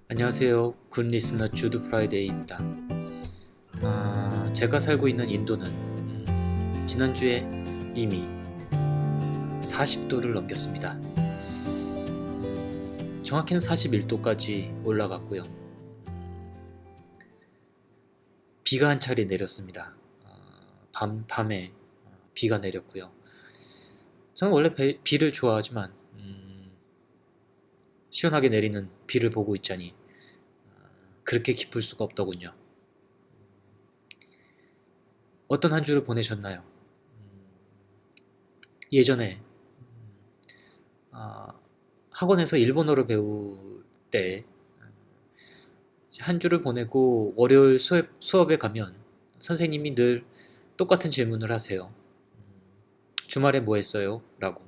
안녕하세요. 굿 리스너 주드 프라이데이입니다. 제가 살고 있는 인도는 지난주에 이미 40도를 넘겼습니다. 정확히는 41도까지 올라갔고요. 비가 한 차례 내렸습니다. 밤에 비가 내렸고요. 저는 원래 비를 좋아하지만 시원하게 내리는 비를 보고 있자니 그렇게 기쁠 수가 없더군요. 어떤 한 주를 보내셨나요? 예전에 아, 학원에서 일본어를 배울 때 한 주를 보내고 월요일 수업에 가면 선생님이 늘 똑같은 질문을 하세요. 주말에 뭐 했어요? 라고.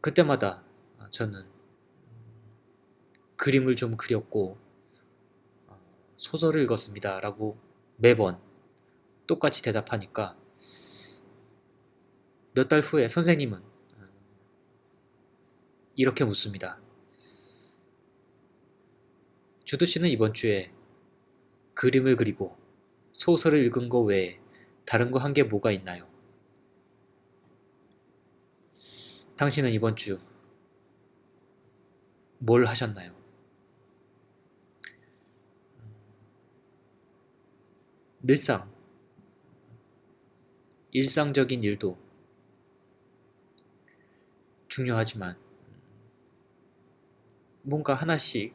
그때마다 저는 그림을 좀 그렸고 소설을 읽었습니다. 라고 매번 똑같이 대답하니까 몇 달 후에 선생님은 이렇게 묻습니다. 주두 씨는 이번 주에 그림을 그리고 소설을 읽은 거 외에 다른 거 한 게 뭐가 있나요? 당신은 이번 주 뭘 하셨나요? 늘상 일상적인 일도 중요하지만 뭔가 하나씩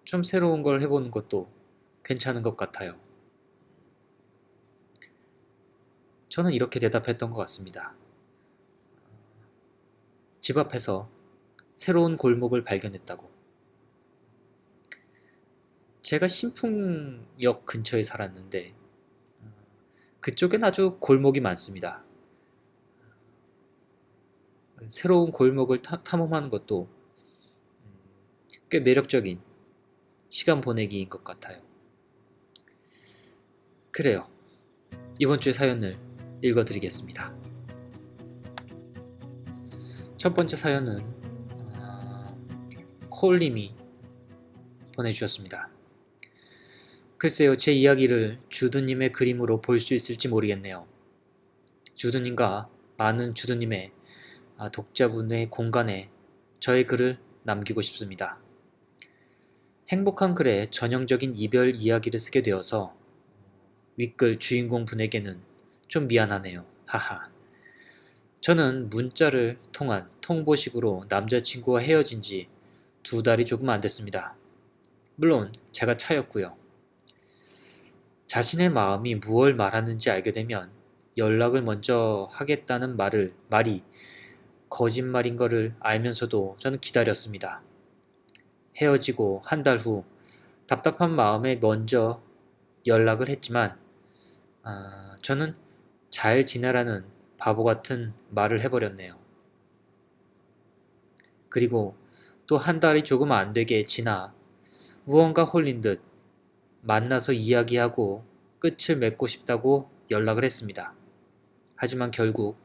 좀 새로운 걸 해보는 것도 괜찮은 것 같아요. 저는 이렇게 대답했던 것 같습니다. 집 앞에서 새로운 골목을 발견했다고. 제가 신풍역 근처에 살았는데 그쪽엔 아주 골목이 많습니다. 새로운 골목을 탐험하는 것도 꽤 매력적인 시간 보내기인 것 같아요. 그래요. 이번 주의 사연을 읽어드리겠습니다. 첫 번째 사연은 콜님이 보내주셨습니다. 글쎄요, 제 이야기를 주두님의 그림으로 볼 수 있을지 모르겠네요. 주두님과 많은 주두님의 독자분의 공간에 저의 글을 남기고 싶습니다. 행복한 글에 전형적인 이별 이야기를 쓰게 되어서 윗글 주인공 분에게는 좀 미안하네요. 하하. 저는 문자를 통한 통보식으로 남자친구와 헤어진 지 2달이 조금 안 됐습니다. 물론 제가 차였고요. 자신의 마음이 무얼 말하는지 알게 되면 연락을 먼저 하겠다는 말이 거짓말인 것을 알면서도 저는 기다렸습니다. 헤어지고 한 달 후 답답한 마음에 먼저 연락을 했지만 저는 잘 지내라는 바보 같은 말을 해버렸네요. 그리고 또 한 달이 조금 안 되게 지나 무언가 홀린 듯 만나서 이야기하고 끝을 맺고 싶다고 연락을 했습니다. 하지만 결국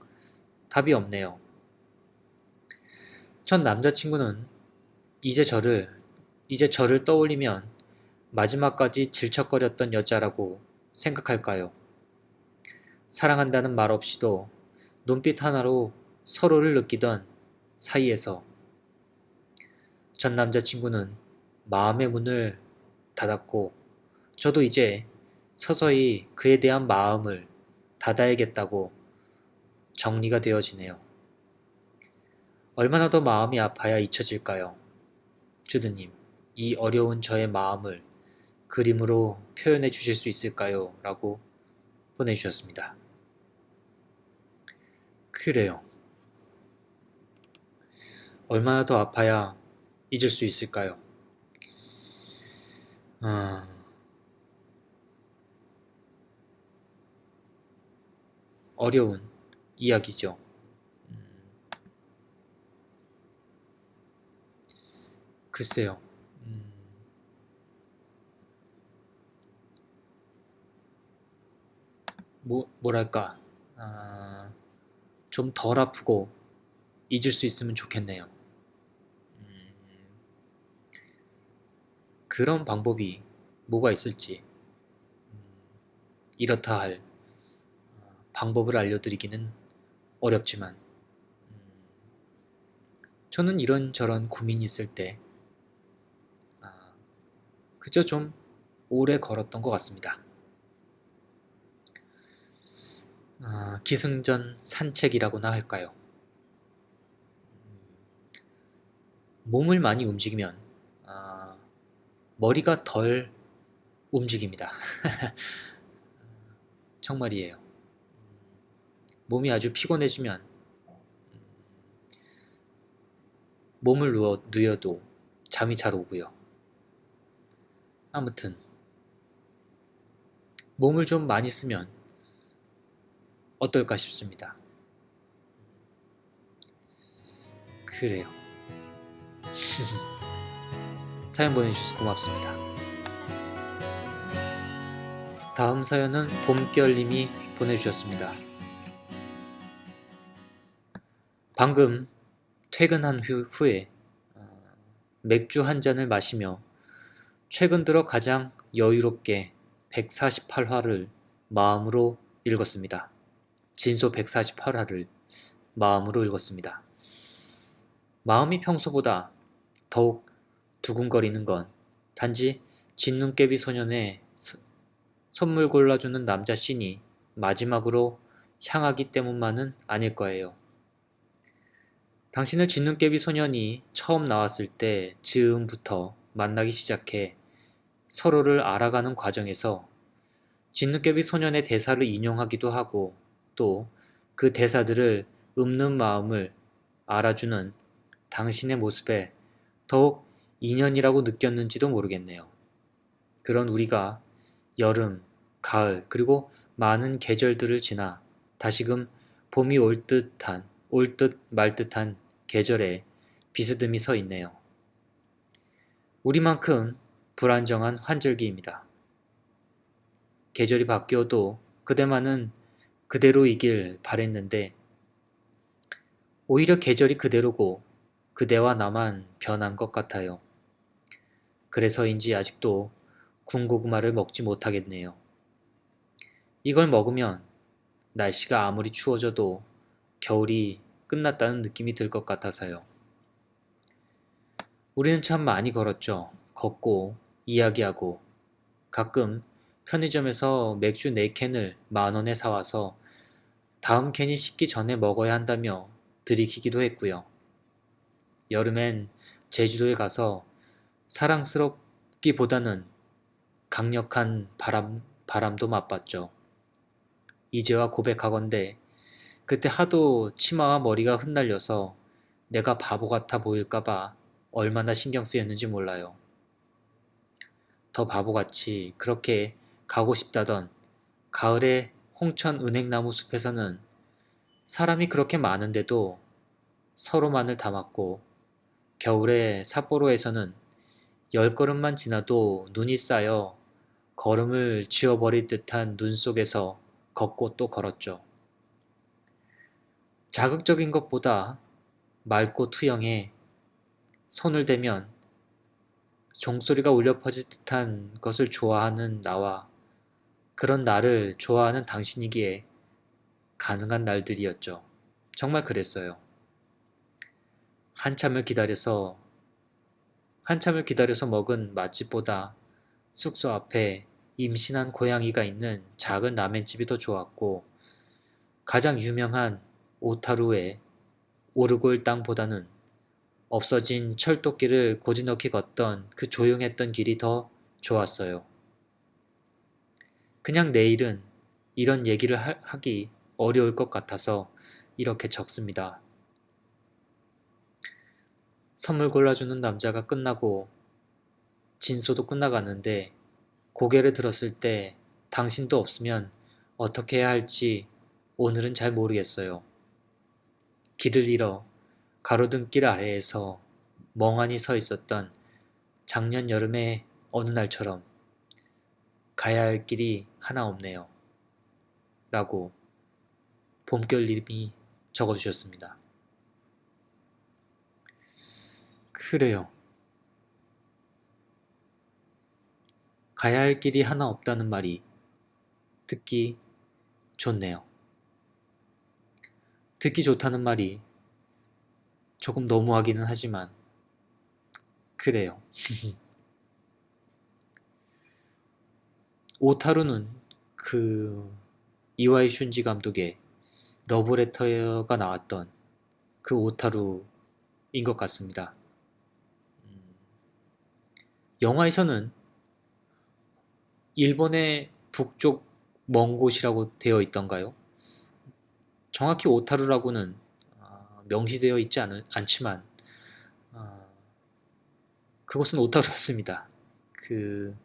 답이 없네요. 전 남자친구는 이제 저를 떠올리면 마지막까지 질척거렸던 여자라고 생각할까요? 사랑한다는 말 없이도 눈빛 하나로 서로를 느끼던 사이에서 전 남자친구는 마음의 문을 닫았고 저도 이제 서서히 그에 대한 마음을 닫아야겠다고 정리가 되어지네요. 얼마나 더 마음이 아파야 잊혀질까요? 주드님, 이 어려운 저의 마음을 그림으로 표현해 주실 수 있을까요? 라고 보내주셨습니다. 그래요. 얼마나 더 아파야 잊을 수 있을까요? 아, 어려운 이야기죠. 음, 글쎄요. 음, 뭐랄까. 좀 덜 아프고 잊을 수 있으면 좋겠네요. 그런 방법이 뭐가 있을지 이렇다 할 방법을 알려드리기는 어렵지만 저는 이런저런 고민이 있을 때 아, 그저 좀 오래 걸었던 것 같습니다. 기승전 산책이라고나 할까요? 몸을 많이 움직이면 아, 머리가 덜 움직입니다. 정말이에요. 몸이 아주 피곤해지면 몸을 누워도 잠이 잘 오고요. 아무튼 몸을 좀 많이 쓰면 어떨까 싶습니다. 그래요. 사연 보내주셔서 고맙습니다. 다음 사연은 봄결님이 보내주셨습니다. 방금 퇴근한 후에 맥주 한 잔을 마시며 최근 들어 가장 여유롭게 148화를 마음으로 읽었습니다. 진소 148화를 마음으로 읽었습니다. 마음이 평소보다 더욱 두근거리는 건 단지 진눈깨비 소년의 선물 골라주는 남자 씬이 마지막으로 향하기 때문만은 아닐 거예요. 당신을 진눈깨비 소년이 처음 나왔을 때 즈음부터 만나기 시작해 서로를 알아가는 과정에서 진눈깨비 소년의 대사를 인용하기도 하고 또 그 대사들을 읊는 마음을 알아주는 당신의 모습에 더욱 인연이라고 느꼈는지도 모르겠네요. 그런 우리가 여름, 가을, 그리고 많은 계절들을 지나 다시금 봄이 올 듯 말 듯한 계절에 비스듬히 서 있네요. 우리만큼 불안정한 환절기입니다. 계절이 바뀌어도 그대만은 그대로이길 바랬는데 오히려 계절이 그대로고 그대와 나만 변한 것 같아요. 그래서인지 아직도 군고구마를 먹지 못하겠네요. 이걸 먹으면 날씨가 아무리 추워져도 겨울이 끝났다는 느낌이 들 것 같아서요. 우리는 참 많이 걸었죠. 걷고 이야기하고 가끔 편의점에서 맥주 4캔을 10,000원에 사와서 다음 캔이 식기 전에 먹어야 한다며 들이키기도 했고요. 여름엔 제주도에 가서 사랑스럽기보다는 강력한 바람도 맛봤죠. 이제와 고백하건대 그때 하도 치마와 머리가 흩날려서 내가 바보 같아 보일까봐 얼마나 신경 쓰였는지 몰라요. 더 바보같이 그렇게 가고 싶다던 가을의 홍천 은행나무 숲에서는 사람이 그렇게 많은데도 서로만을 담았고 겨울에 삿포로에서는 10걸음만 지나도 눈이 쌓여 걸음을 지워버릴 듯한 눈 속에서 걷고 또 걸었죠. 자극적인 것보다 맑고 투영해 손을 대면 종소리가 울려 퍼질 듯한 것을 좋아하는 나와 그런 나를 좋아하는 당신이기에 가능한 날들이었죠. 정말 그랬어요. 한참을 기다려서 먹은 맛집보다 숙소 앞에 임신한 고양이가 있는 작은 라멘집이 더 좋았고 가장 유명한 오타루의 오르골 땅보다는 없어진 철도길을 고즈넉히 걷던 그 조용했던 길이 더 좋았어요. 그냥 내일은 이런 얘기를 하기 어려울 것 같아서 이렇게 적습니다. 선물 골라주는 남자가 끝나고 진소도 끝나가는데 고개를 들었을 때 당신도 없으면 어떻게 해야 할지 오늘은 잘 모르겠어요. 길을 잃어 가로등 길 아래에서 멍하니 서 있었던 작년 여름의 어느 날처럼 가야 할 길이 하나 없네요. 라고 봄결님이 적어주셨습니다. 그래요. 가야 할 길이 하나 없다는 말이 듣기 좋네요. 듣기 좋다는 말이 조금 너무하기는 하지만 그래요. 오타루는 그 이와이 슌지 감독의 러브레터가 나왔던 그 오타루인 것 같습니다. 음, 영화에서는 일본의 북쪽 먼 곳이라고 되어 있던가요? 정확히 오타루라고는 명시되어 있지 않지만 아, 그곳은 오타루였습니다. 그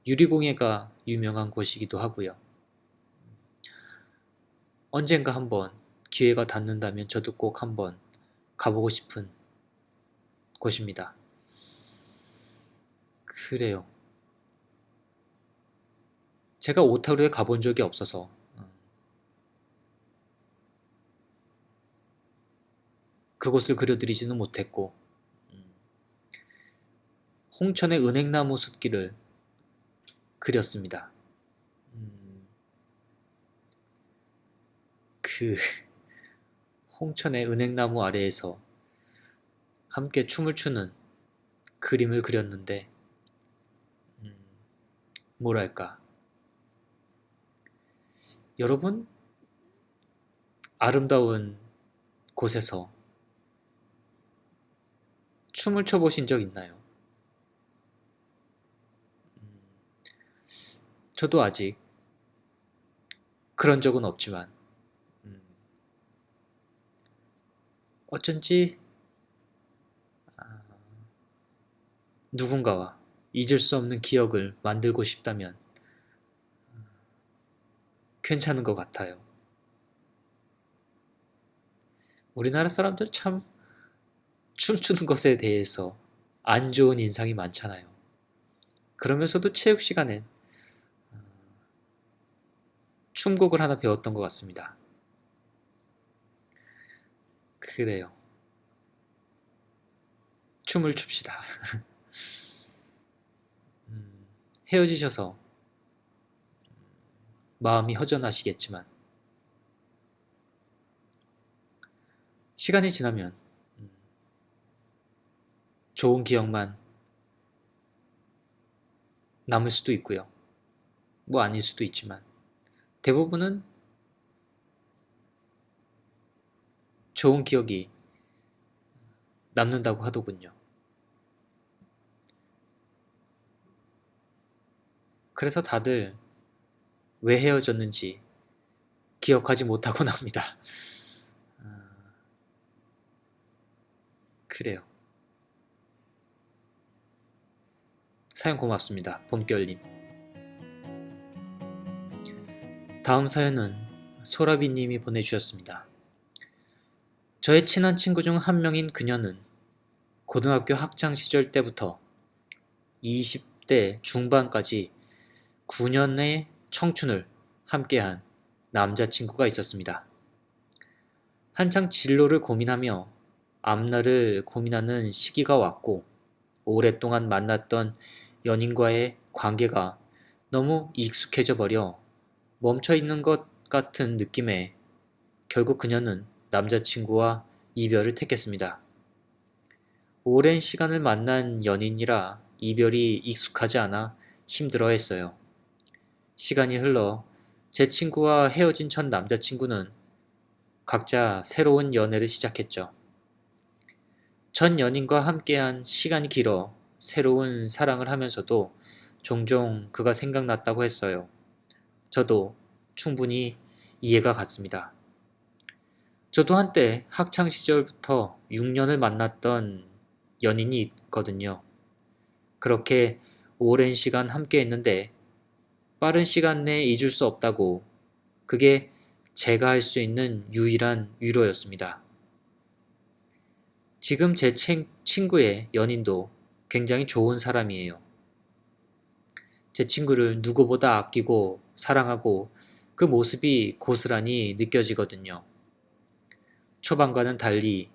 유리공예가 유명한 곳이기도 하고요. 언젠가 한번 기회가 닿는다면 저도 꼭 한번 가보고 싶은 곳입니다. 그래요. 제가 오타루에 가본 적이 없어서 그곳을 그려드리지는 못했고 홍천의 은행나무 숲길을 그렸습니다. 그 홍천의 은행나무 아래에서 함께 춤을 추는 그림을 그렸는데 뭐랄까 여러분 아름다운 곳에서 춤을 춰보신 적 있나요? 저도 아직 그런 적은 없지만 어쩐지 누군가와 잊을 수 없는 기억을 만들고 싶다면 괜찮은 것 같아요. 우리나라 사람들 참 춤추는 것에 대해서 안 좋은 인상이 많잖아요. 그러면서도 체육 시간엔 춤곡을 하나 배웠던 것 같습니다. 그래요. 춤을 춥시다. 헤어지셔서 마음이 허전하시겠지만 시간이 지나면 좋은 기억만 남을 수도 있고요. 뭐 아닐 수도 있지만 대부분은 좋은 기억이 남는다고 하더군요. 그래서 다들 왜 헤어졌는지 기억하지 못하곤 합니다. 그래요. 사연 고맙습니다. 봄결님. 다음 사연은 소라비님이 보내주셨습니다. 저의 친한 친구 중 한 명인 그녀는 고등학교 학창 시절 때부터 20대 중반까지 9년의 청춘을 함께한 남자친구가 있었습니다. 한창 진로를 고민하며 앞날을 고민하는 시기가 왔고 오랫동안 만났던 연인과의 관계가 너무 익숙해져 버려 멈춰 있는 것 같은 느낌에 결국 그녀는 남자친구와 이별을 택했습니다. 오랜 시간을 만난 연인이라 이별이 익숙하지 않아 힘들어했어요. 시간이 흘러 제 친구와 헤어진 첫 남자친구는 각자 새로운 연애를 시작했죠. 전 연인과 함께한 시간이 길어 새로운 사랑을 하면서도 종종 그가 생각났다고 했어요. 저도 충분히 이해가 갔습니다. 저도 한때 학창 시절부터 6년을 만났던 연인이 있거든요. 그렇게 오랜 시간 함께 했는데 빠른 시간 내에 잊을 수 없다고 그게 제가 할 수 있는 유일한 위로였습니다. 지금 제 친구의 연인도 굉장히 좋은 사람이에요. 제 친구를 누구보다 아끼고 사랑하고 그 모습이 고스란히 느껴지거든요. 초반과는 달리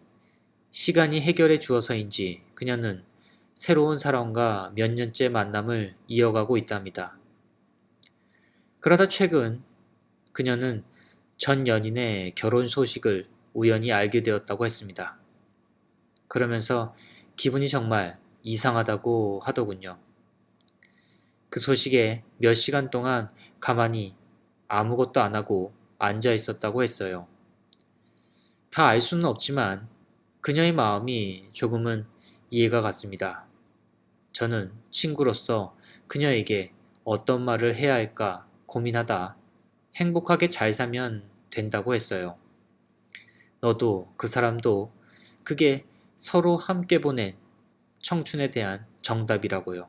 시간이 해결해 주어서인지 그녀는 새로운 사람과 몇 년째 만남을 이어가고 있답니다. 그러다 최근 그녀는 전 연인의 결혼 소식을 우연히 알게 되었다고 했습니다. 그러면서 기분이 정말 이상하다고 하더군요. 그 소식에 몇 시간 동안 가만히 아무것도 안 하고 앉아 있었다고 했어요. 다 알 수는 없지만 그녀의 마음이 조금은 이해가 갔습니다. 저는 친구로서 그녀에게 어떤 말을 해야 할까 고민하다 행복하게 잘 살면 된다고 했어요. 너도 그 사람도 그게 서로 함께 보낸 청춘에 대한 정답이라고요.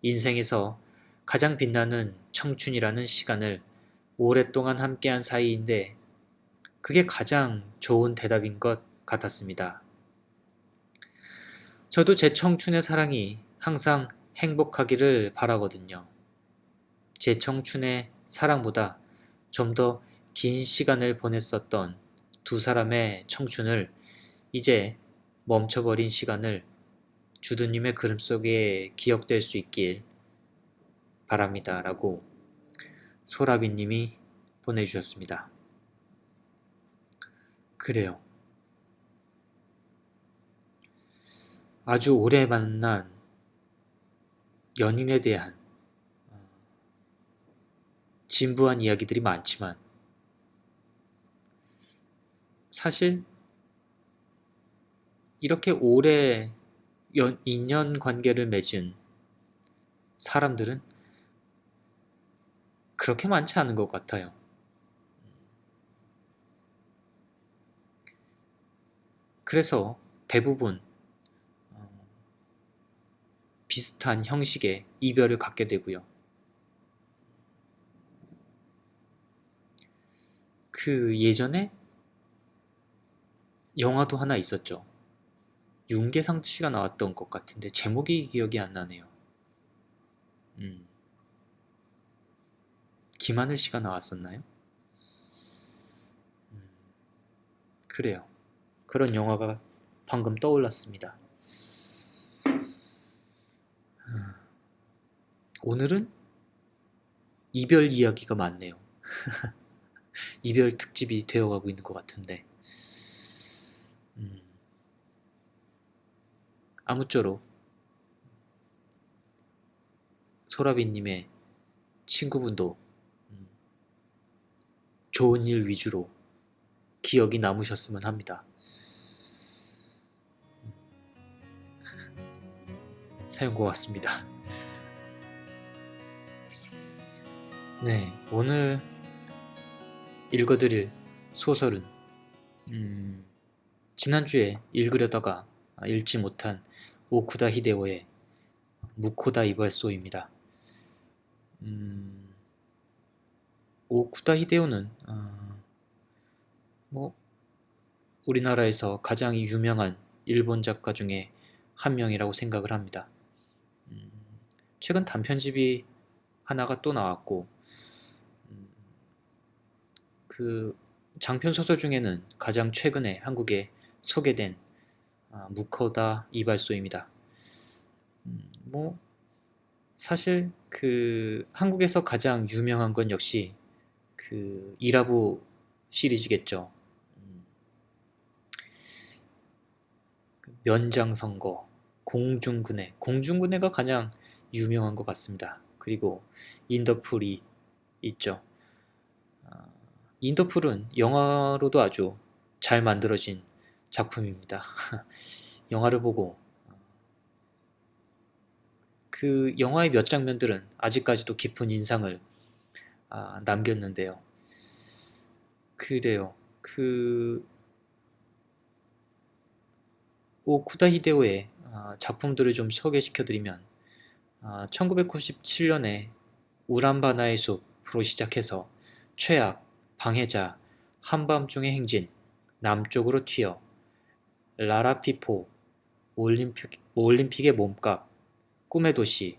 인생에서 가장 빛나는 청춘이라는 시간을 오랫동안 함께한 사이인데 그게 가장 좋은 대답인 것 같았습니다. 저도 제 청춘의 사랑이 항상 행복하기를 바라거든요. 제 청춘의 사랑보다 좀 더 긴 시간을 보냈었던 두 사람의 청춘을 이제 멈춰버린 시간을 주두님의 그림 속에 기억될 수 있길 바랍니다. 라고 소라비님이 보내주셨습니다. 그래요. 아주 오래 만난 연인에 대한 진부한 이야기들이 많지만 사실 이렇게 오래 인연 관계를 맺은 사람들은 그렇게 많지 않은 것 같아요. 그래서 대부분 비슷한 형식의 이별을 갖게 되고요. 그 예전에 영화도 하나 있었죠. 윤계상 씨가 나왔던 것 같은데 제목이 기억이 안 나네요. 김하늘 씨가 나왔었나요? 그래요. 그런 영화가 방금 떠올랐습니다. 오늘은 이별 이야기가 많네요. 이별 특집이 되어가고 있는 것 같은데 아무쪼록 소라비님의 친구분도 좋은 일 위주로 기억이 남으셨으면 합니다. 사연 고맙습니다. 네, 오늘 읽어드릴 소설은 지난주에 읽으려다가 읽지 못한 오쿠다 히데오의 무코다 이발소입니다. 오쿠다 히데오는 우리나라에서 가장 유명한 일본 작가 중에 한 명이라고 생각을 합니다. 최근 단편집이 하나가 또 나왔고 그 장편 소설 중에는 가장 최근에 한국에 소개된 무코다 이발소입니다. 사실 그 한국에서 가장 유명한 건 역시 그 이라부 시리즈겠죠. 면장선거, 공중근해, 공중근해가 가장 유명한 것 같습니다. 그리고 인더풀이 있죠. 인더풀은 영화로도 아주 잘 만들어진 작품입니다. 영화를 보고 그 영화의 몇 장면들은 아직까지도 깊은 인상을 남겼는데요. 그래요. 그 오쿠다 히데오의 작품들을 좀 소개시켜드리면 1997년에 우란바나의 숲으로 시작해서 최악, 방해자, 한밤중의 행진, 남쪽으로 튀어, 라라피포, 올림픽의 몸값, 꿈의 도시,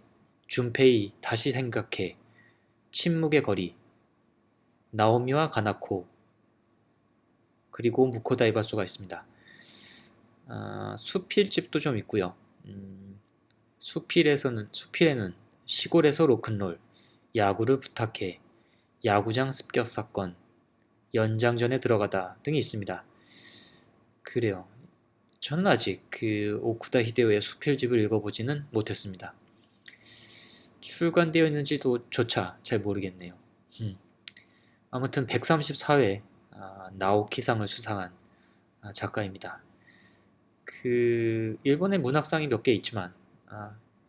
준페이 다시 생각해, 침묵의 거리, 나오미와 가나코, 그리고 무코다 이바소가 있습니다. 수필집도 좀 있고요. 수필에는 시골에서 로큰롤, 야구를 부탁해, 야구장 습격 사건, 연장전에 들어가다 등이 있습니다. 그래요. 저는 아직 그 오쿠다 히데오의 수필집을 읽어보지는 못했습니다. 출간되어 있는지도 조차 잘 모르겠네요. 아무튼 134회 나오키상을 수상한 작가입니다. 그 일본의 문학상이 몇 개 있지만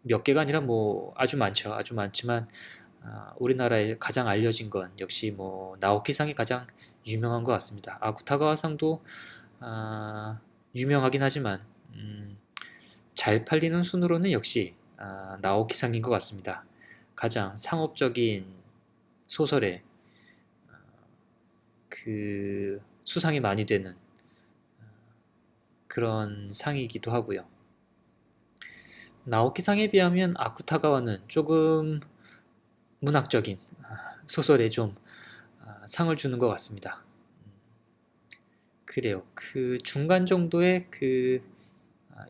몇 개가 아니라 뭐 아주 많죠. 아주 많지만 우리나라에 가장 알려진 건 역시 뭐 나오키상이 가장 유명한 것 같습니다. 아쿠타가와상도 유명하긴 하지만 잘 팔리는 순으로는 역시 나오키상인 것 같습니다. 가장 상업적인 소설에 그 수상이 많이 되는 그런 상이기도 하고요. 나오키상에 비하면 아쿠타가와는 조금 문학적인 소설에 좀 상을 주는 것 같습니다. 그래요. 그 중간 정도의 그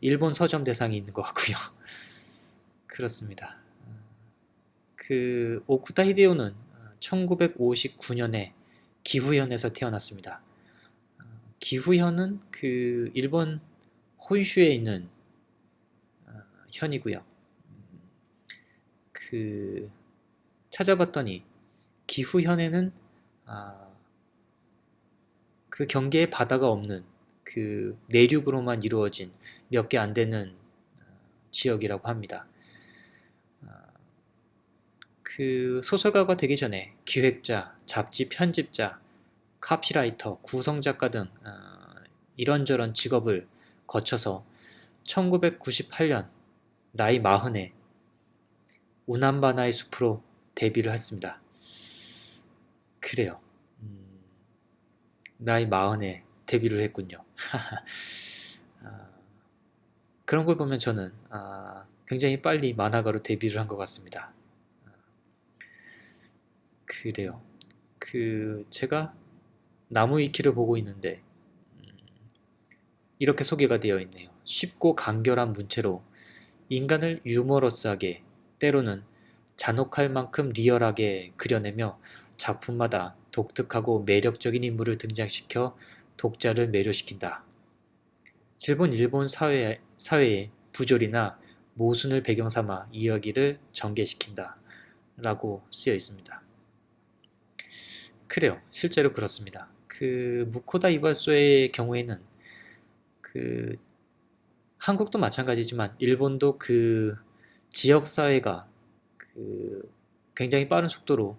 일본 서점 대상이 있는 것 같고요. 그렇습니다. 그 오쿠타 히데오는 1959년에 기후현에서 태어났습니다. 기후현은 그 일본 혼슈에 있는 현이고요. 그 찾아봤더니 기후현에는 그 경계에 바다가 없는 그 내륙으로만 이루어진 몇 개 안 되는 지역이라고 합니다. 그 소설가가 되기 전에 기획자, 잡지 편집자, 카피라이터, 구성작가 등 이런저런 직업을 거쳐서 1998년 나이 40에 우남바나의 숲으로 데뷔를 했습니다. 그래요. 나이 40에 데뷔를 했군요. 그런 걸 보면 저는 굉장히 빨리 만화가로 데뷔를 한 것 같습니다. 그래요. 그 제가 나무위키를 보고 있는데 이렇게 소개가 되어 있네요. 쉽고 간결한 문체로 인간을 유머러스하게 때로는 잔혹할 만큼 리얼하게 그려내며 작품마다 독특하고 매력적인 인물을 등장시켜 독자를 매료시킨다. 일본 사회의 부조리나 모순을 배경 삼아 이야기를 전개시킨다. 라고 쓰여 있습니다. 그래요. 실제로 그렇습니다. 그 무코다 이발소의 경우에는 그 한국도 마찬가지지만 일본도 그 지역 사회가 그 굉장히 빠른 속도로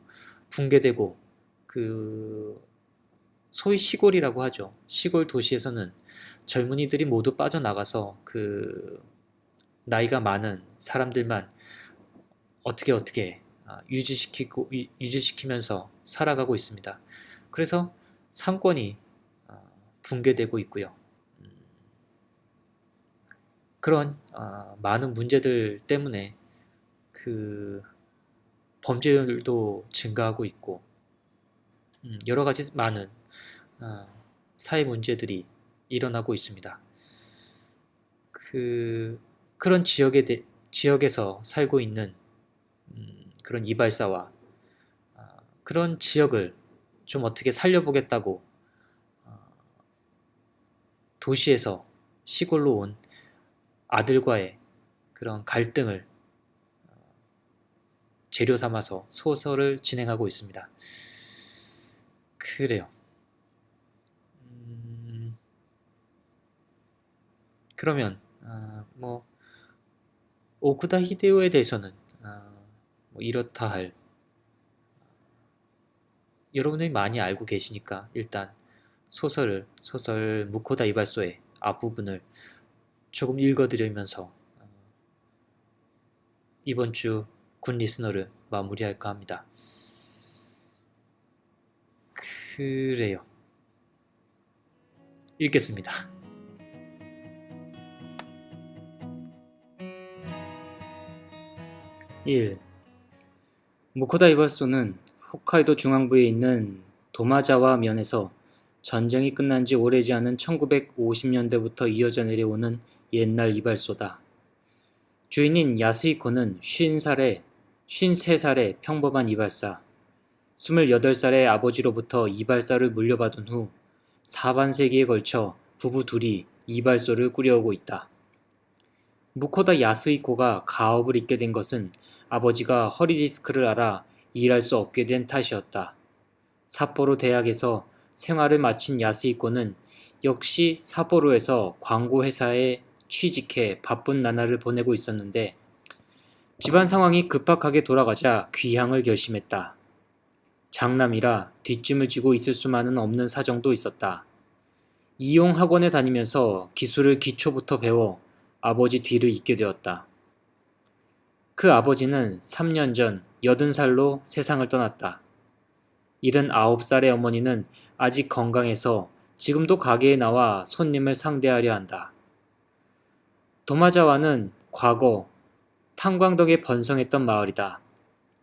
붕괴되고 그 소위 시골이라고 하죠. 시골 도시에서는 젊은이들이 모두 빠져나가서 그 나이가 많은 사람들만 어떻게 유지시키면서 살아가고 있습니다. 그래서 상권이 붕괴되고 있고요. 그런 많은 문제들 때문에 그 범죄율도 증가하고 있고 여러 가지 많은 사회 문제들이 일어나고 있습니다. 그런 지역에서 살고 있는 그런 이발사와 그런 지역을 좀 어떻게 살려보겠다고 도시에서 시골로 온 아들과의 그런 갈등을 재료 삼아서 소설을 진행하고 있습니다. 그래요. 그러면 뭐 오쿠다 히데오에 대해서는 뭐 이렇다 할 여러분들이 많이 알고 계시니까 일단 소설 무코다 이발소의 앞부분을 조금 읽어드리면서 이번 주 군 리스너를 마무리할까 합니다. 그래요. 읽겠습니다. 1. 무코다 이발소는 홋카이도 중앙부에 있는 도마자와 면에서 전쟁이 끝난 지 오래지 않은 1950년대부터 이어져 내려오는 옛날 이발소다. 주인인 야스히코는 53살의 평범한 이발사, 28살의 아버지로부터 이발사를 물려받은 후 사반세기에 걸쳐 부부 둘이 이발소를 꾸려오고 있다. 무코다 야스히코가 가업을 잇게 된 것은 아버지가 허리 디스크를 앓아 일할 수 없게 된 탓이었다. 삿포로 대학에서 생활을 마친 야스히코는 역시 삿포로에서 광고 회사에 취직해 바쁜 나날을 보내고 있었는데 집안 상황이 급박하게 돌아가자 귀향을 결심했다. 장남이라 뒷짐을 지고 있을 수만은 없는 사정도 있었다. 이용 학원에 다니면서 기술을 기초부터 배워 아버지 뒤를 잇게 되었다. 그 아버지는 3년 전 80살로 세상을 떠났다. 79살의 어머니는 아직 건강해서 지금도 가게에 나와 손님을 상대하려 한다. 도마자와는 과거 탄광덕에 번성했던 마을이다.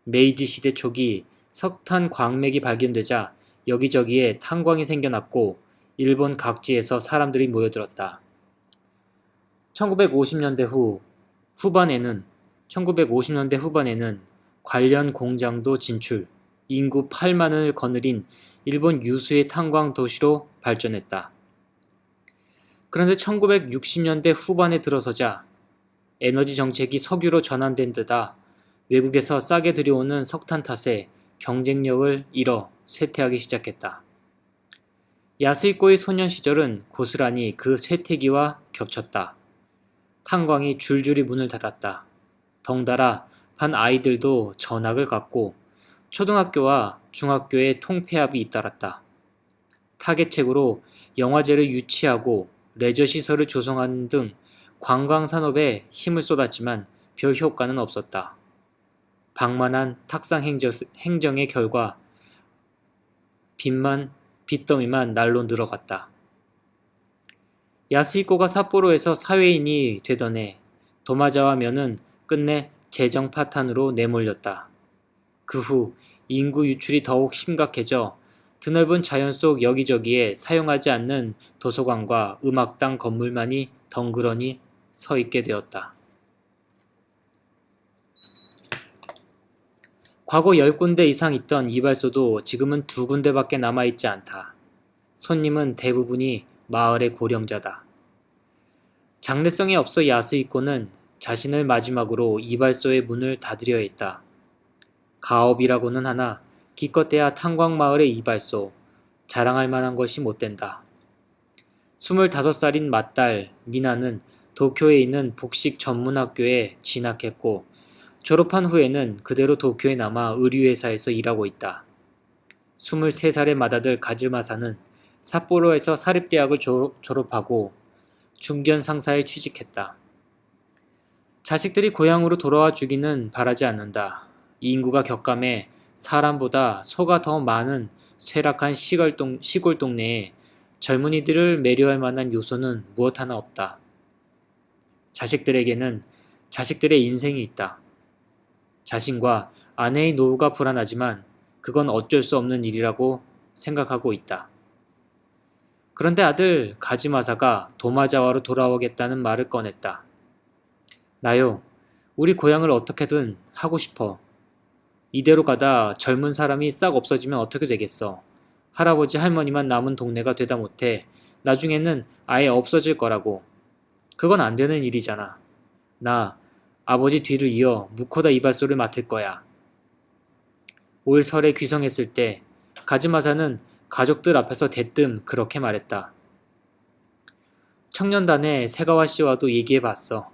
메이지 시대 초기 석탄 광맥이 발견되자 여기저기에 탄광이 생겨났고 일본 각지에서 사람들이 모여들었다. 1950년대 후반에는 관련 공장도 진출, 인구 8만을 거느린 일본 유수의 탄광 도시로 발전했다. 그런데 1960년대 후반에 들어서자 에너지 정책이 석유로 전환된 데다 외국에서 싸게 들여오는 석탄 탓에 경쟁력을 잃어 쇠퇴하기 시작했다. 야스히코의 소년 시절은 고스란히 그 쇠퇴기와 겹쳤다. 탄광이 줄줄이 문을 닫았다. 덩달아 반 아이들도 전학을 갔고 초등학교와 중학교에 통폐합이 잇따랐다. 타겟책으로 영화제를 유치하고 레저시설을 조성하는 등 관광산업에 힘을 쏟았지만 별 효과는 없었다. 방만한 탁상 행정의 결과 빚더미만 날로 늘어갔다. 야스히코가 삿포로에서 사회인이 되던 해 도마자와 면은 끝내 재정 파탄으로 내몰렸다. 그 후 인구 유출이 더욱 심각해져 드넓은 자연 속 여기저기에 사용하지 않는 도서관과 음악당 건물만이 덩그러니 서 있게 되었다. 과거 10군데 이상 있던 이발소도 지금은 2군데밖에 남아있지 않다. 손님은 대부분이 마을의 고령자다. 장래성이 없어 야스히코는 자신을 마지막으로 이발소의 문을 닫으려 했다. 가업이라고는 하나 기껏해야 탄광마을의 이발소, 자랑할 만한 것이 못 된다. 25살인 맏딸 미나는 도쿄에 있는 복식 전문학교에 진학했고 졸업한 후에는 그대로 도쿄에 남아 의류회사에서 일하고 있다. 23살의 맏아들 가즈마사는 삿포로에서 사립대학을 졸업하고 중견 상사에 취직했다. 자식들이 고향으로 돌아와 주기는 바라지 않는다. 인구가 격감해 사람보다 소가 더 많은 쇠락한 시골 동네에 젊은이들을 매료할 만한 요소는 무엇 하나 없다. 자식들에게는 자식들의 인생이 있다. 자신과 아내의 노후가 불안하지만 그건 어쩔 수 없는 일이라고 생각하고 있다. 그런데 아들 가지마사가 도마자와로 돌아오겠다는 말을 꺼냈다. 나요, 우리 고향을 어떻게든 하고 싶어. 이대로 가다 젊은 사람이 싹 없어지면 어떻게 되겠어. 할아버지 할머니만 남은 동네가 되다 못해 나중에는 아예 없어질 거라고. 그건 안 되는 일이잖아. 나 아버지 뒤를 이어 무코다 이발소를 맡을 거야. 올 설에 귀성했을 때 가즈마사는 가족들 앞에서 대뜸 그렇게 말했다. 청년단의 세가와 씨와도 얘기해봤어.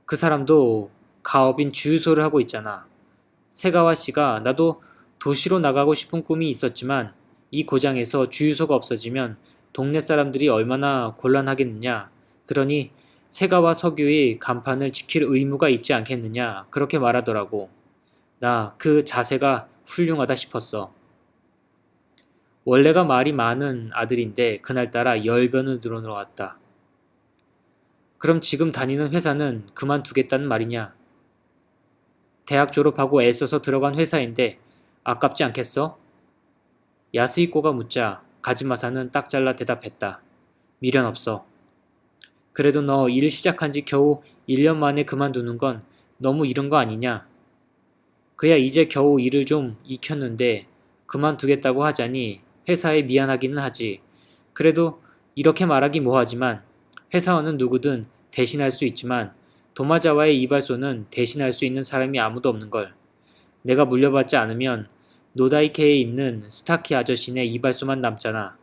그 사람도 가업인 주유소를 하고 있잖아. 세가와 씨가 나도 도시로 나가고 싶은 꿈이 있었지만 이 고장에서 주유소가 없어지면 동네 사람들이 얼마나 곤란하겠느냐. 그러니 세가와 석유의 간판을 지킬 의무가 있지 않겠느냐. 그렇게 말하더라고. 나 그 자세가 훌륭하다 싶었어. 원래가 말이 많은 아들인데 그날따라 열변을 늘어놓았다. 그럼 지금 다니는 회사는 그만두겠다는 말이냐? 대학 졸업하고 애써서 들어간 회사인데 아깝지 않겠어? 야스히코가 묻자 가즈마사는 딱 잘라 대답했다. 미련 없어. 그래도 너 일 시작한 지 겨우 1년 만에 그만두는 건 너무 이른 거 아니냐? 그야 이제 겨우 일을 좀 익혔는데 그만두겠다고 하자니 회사에 미안하기는 하지. 그래도 이렇게 말하기 뭐하지만 회사원은 누구든 대신할 수 있지만 도마자와의 이발소는 대신할 수 있는 사람이 아무도 없는걸. 내가 물려받지 않으면 노다이케에 있는 스타키 아저씨네 이발소만 남잖아.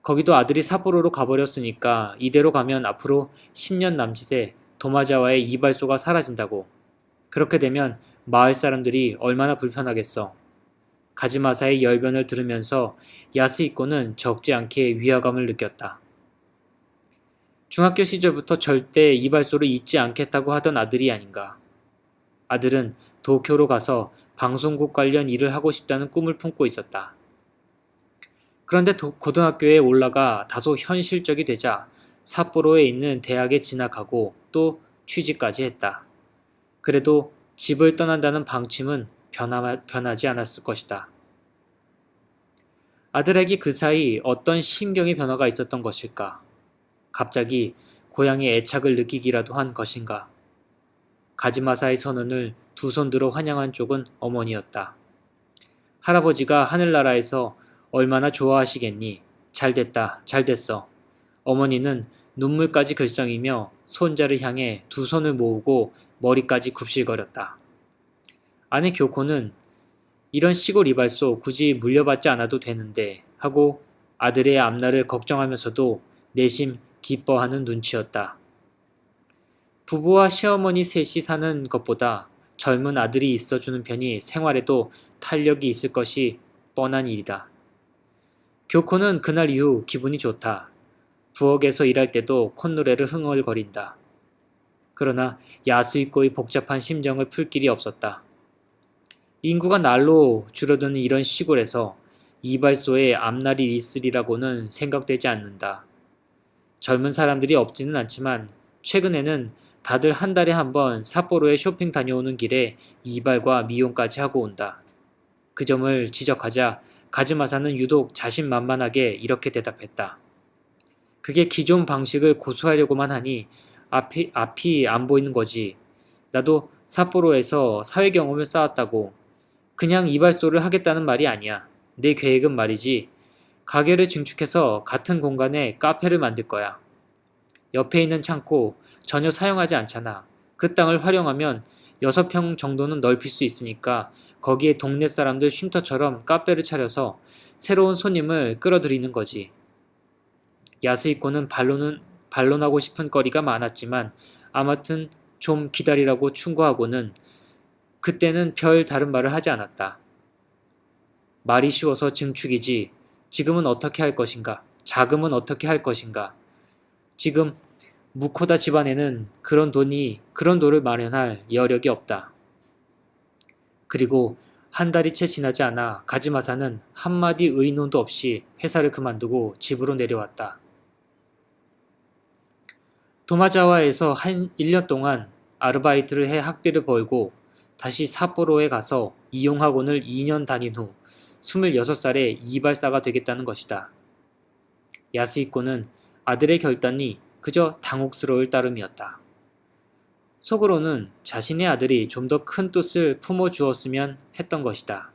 거기도 아들이 삿포로로 가버렸으니까 이대로 가면 앞으로 10년 남짓에 도마자와의 이발소가 사라진다고. 그렇게 되면 마을 사람들이 얼마나 불편하겠어. 가즈마사의 열변을 들으면서 야스히코는 적지 않게 위화감을 느꼈다. 중학교 시절부터 절대 이발소를 잊지 않겠다고 하던 아들이 아닌가. 아들은 도쿄로 가서 방송국 관련 일을 하고 싶다는 꿈을 품고 있었다. 그런데 고등학교에 올라가 다소 현실적이 되자 삿포로에 있는 대학에 진학하고 또 취직까지 했다. 그래도 집을 떠난다는 방침은 변하지 않았을 것이다. 아들에게 그 사이 어떤 심경의 변화가 있었던 것일까? 갑자기 고향의 애착을 느끼기라도 한 것인가? 가즈마사의 선언을 두 손 들어 환영한 쪽은 어머니였다. 할아버지가 하늘나라에서 얼마나 좋아하시겠니? 잘됐다, 잘됐어. 어머니는 눈물까지 글썽이며 손자를 향해 두 손을 모으고 머리까지 굽실거렸다. 아내 교코는 이런 시골 이발소 굳이 물려받지 않아도 되는데 하고 아들의 앞날을 걱정하면서도 내심 기뻐하는 눈치였다. 부부와 시어머니 셋이 사는 것보다 젊은 아들이 있어주는 편이 생활에도 탄력이 있을 것이 뻔한 일이다. 교코는 그날 이후 기분이 좋다. 부엌에서 일할 때도 콧노래를 흥얼거린다. 그러나 야스히코의 복잡한 심정을 풀 길이 없었다. 인구가 날로 줄어드는 이런 시골에서 이발소에 앞날이 있으리라고는 생각되지 않는다. 젊은 사람들이 없지는 않지만 최근에는 다들 한 달에 한 번 삿포로에 쇼핑 다녀오는 길에 이발과 미용까지 하고 온다. 그 점을 지적하자 가즈마사는 유독 자신만만하게 이렇게 대답했다. 그게 기존 방식을 고수하려고만 하니 앞이 안 보이는 거지. 나도 삿포로에서 사회 경험을 쌓았다고. 그냥 이발소를 하겠다는 말이 아니야. 내 계획은 말이지. 가게를 증축해서 같은 공간에 카페를 만들 거야. 옆에 있는 창고 전혀 사용하지 않잖아. 그 땅을 활용하면 6평 정도는 넓힐 수 있으니까 거기에 동네 사람들 쉼터처럼 카페를 차려서 새로운 손님을 끌어들이는 거지. 야스히코는 반론하고 싶은 거리가 많았지만 아무튼 좀 기다리라고 충고하고는 그때는 별 다른 말을 하지 않았다. 말이 쉬워서 증축이지. 지금은 어떻게 할 것인가? 자금은 어떻게 할 것인가? 지금 무코다 집안에는 그런 돈을 마련할 여력이 없다. 그리고 한 달이 채 지나지 않아 가즈마사는 한마디 의논도 없이 회사를 그만두고 집으로 내려왔다. 도마자와에서 한 1년 동안 아르바이트를 해 학비를 벌고 다시 삿포로에 가서 이용학원을 2년 다닌 후 26살에 이발사가 되겠다는 것이다. 야스히코는 아들의 결단이 그저 당혹스러울 따름이었다. 속으로는 자신의 아들이 좀 더 큰 뜻을 품어주었으면 했던 것이다.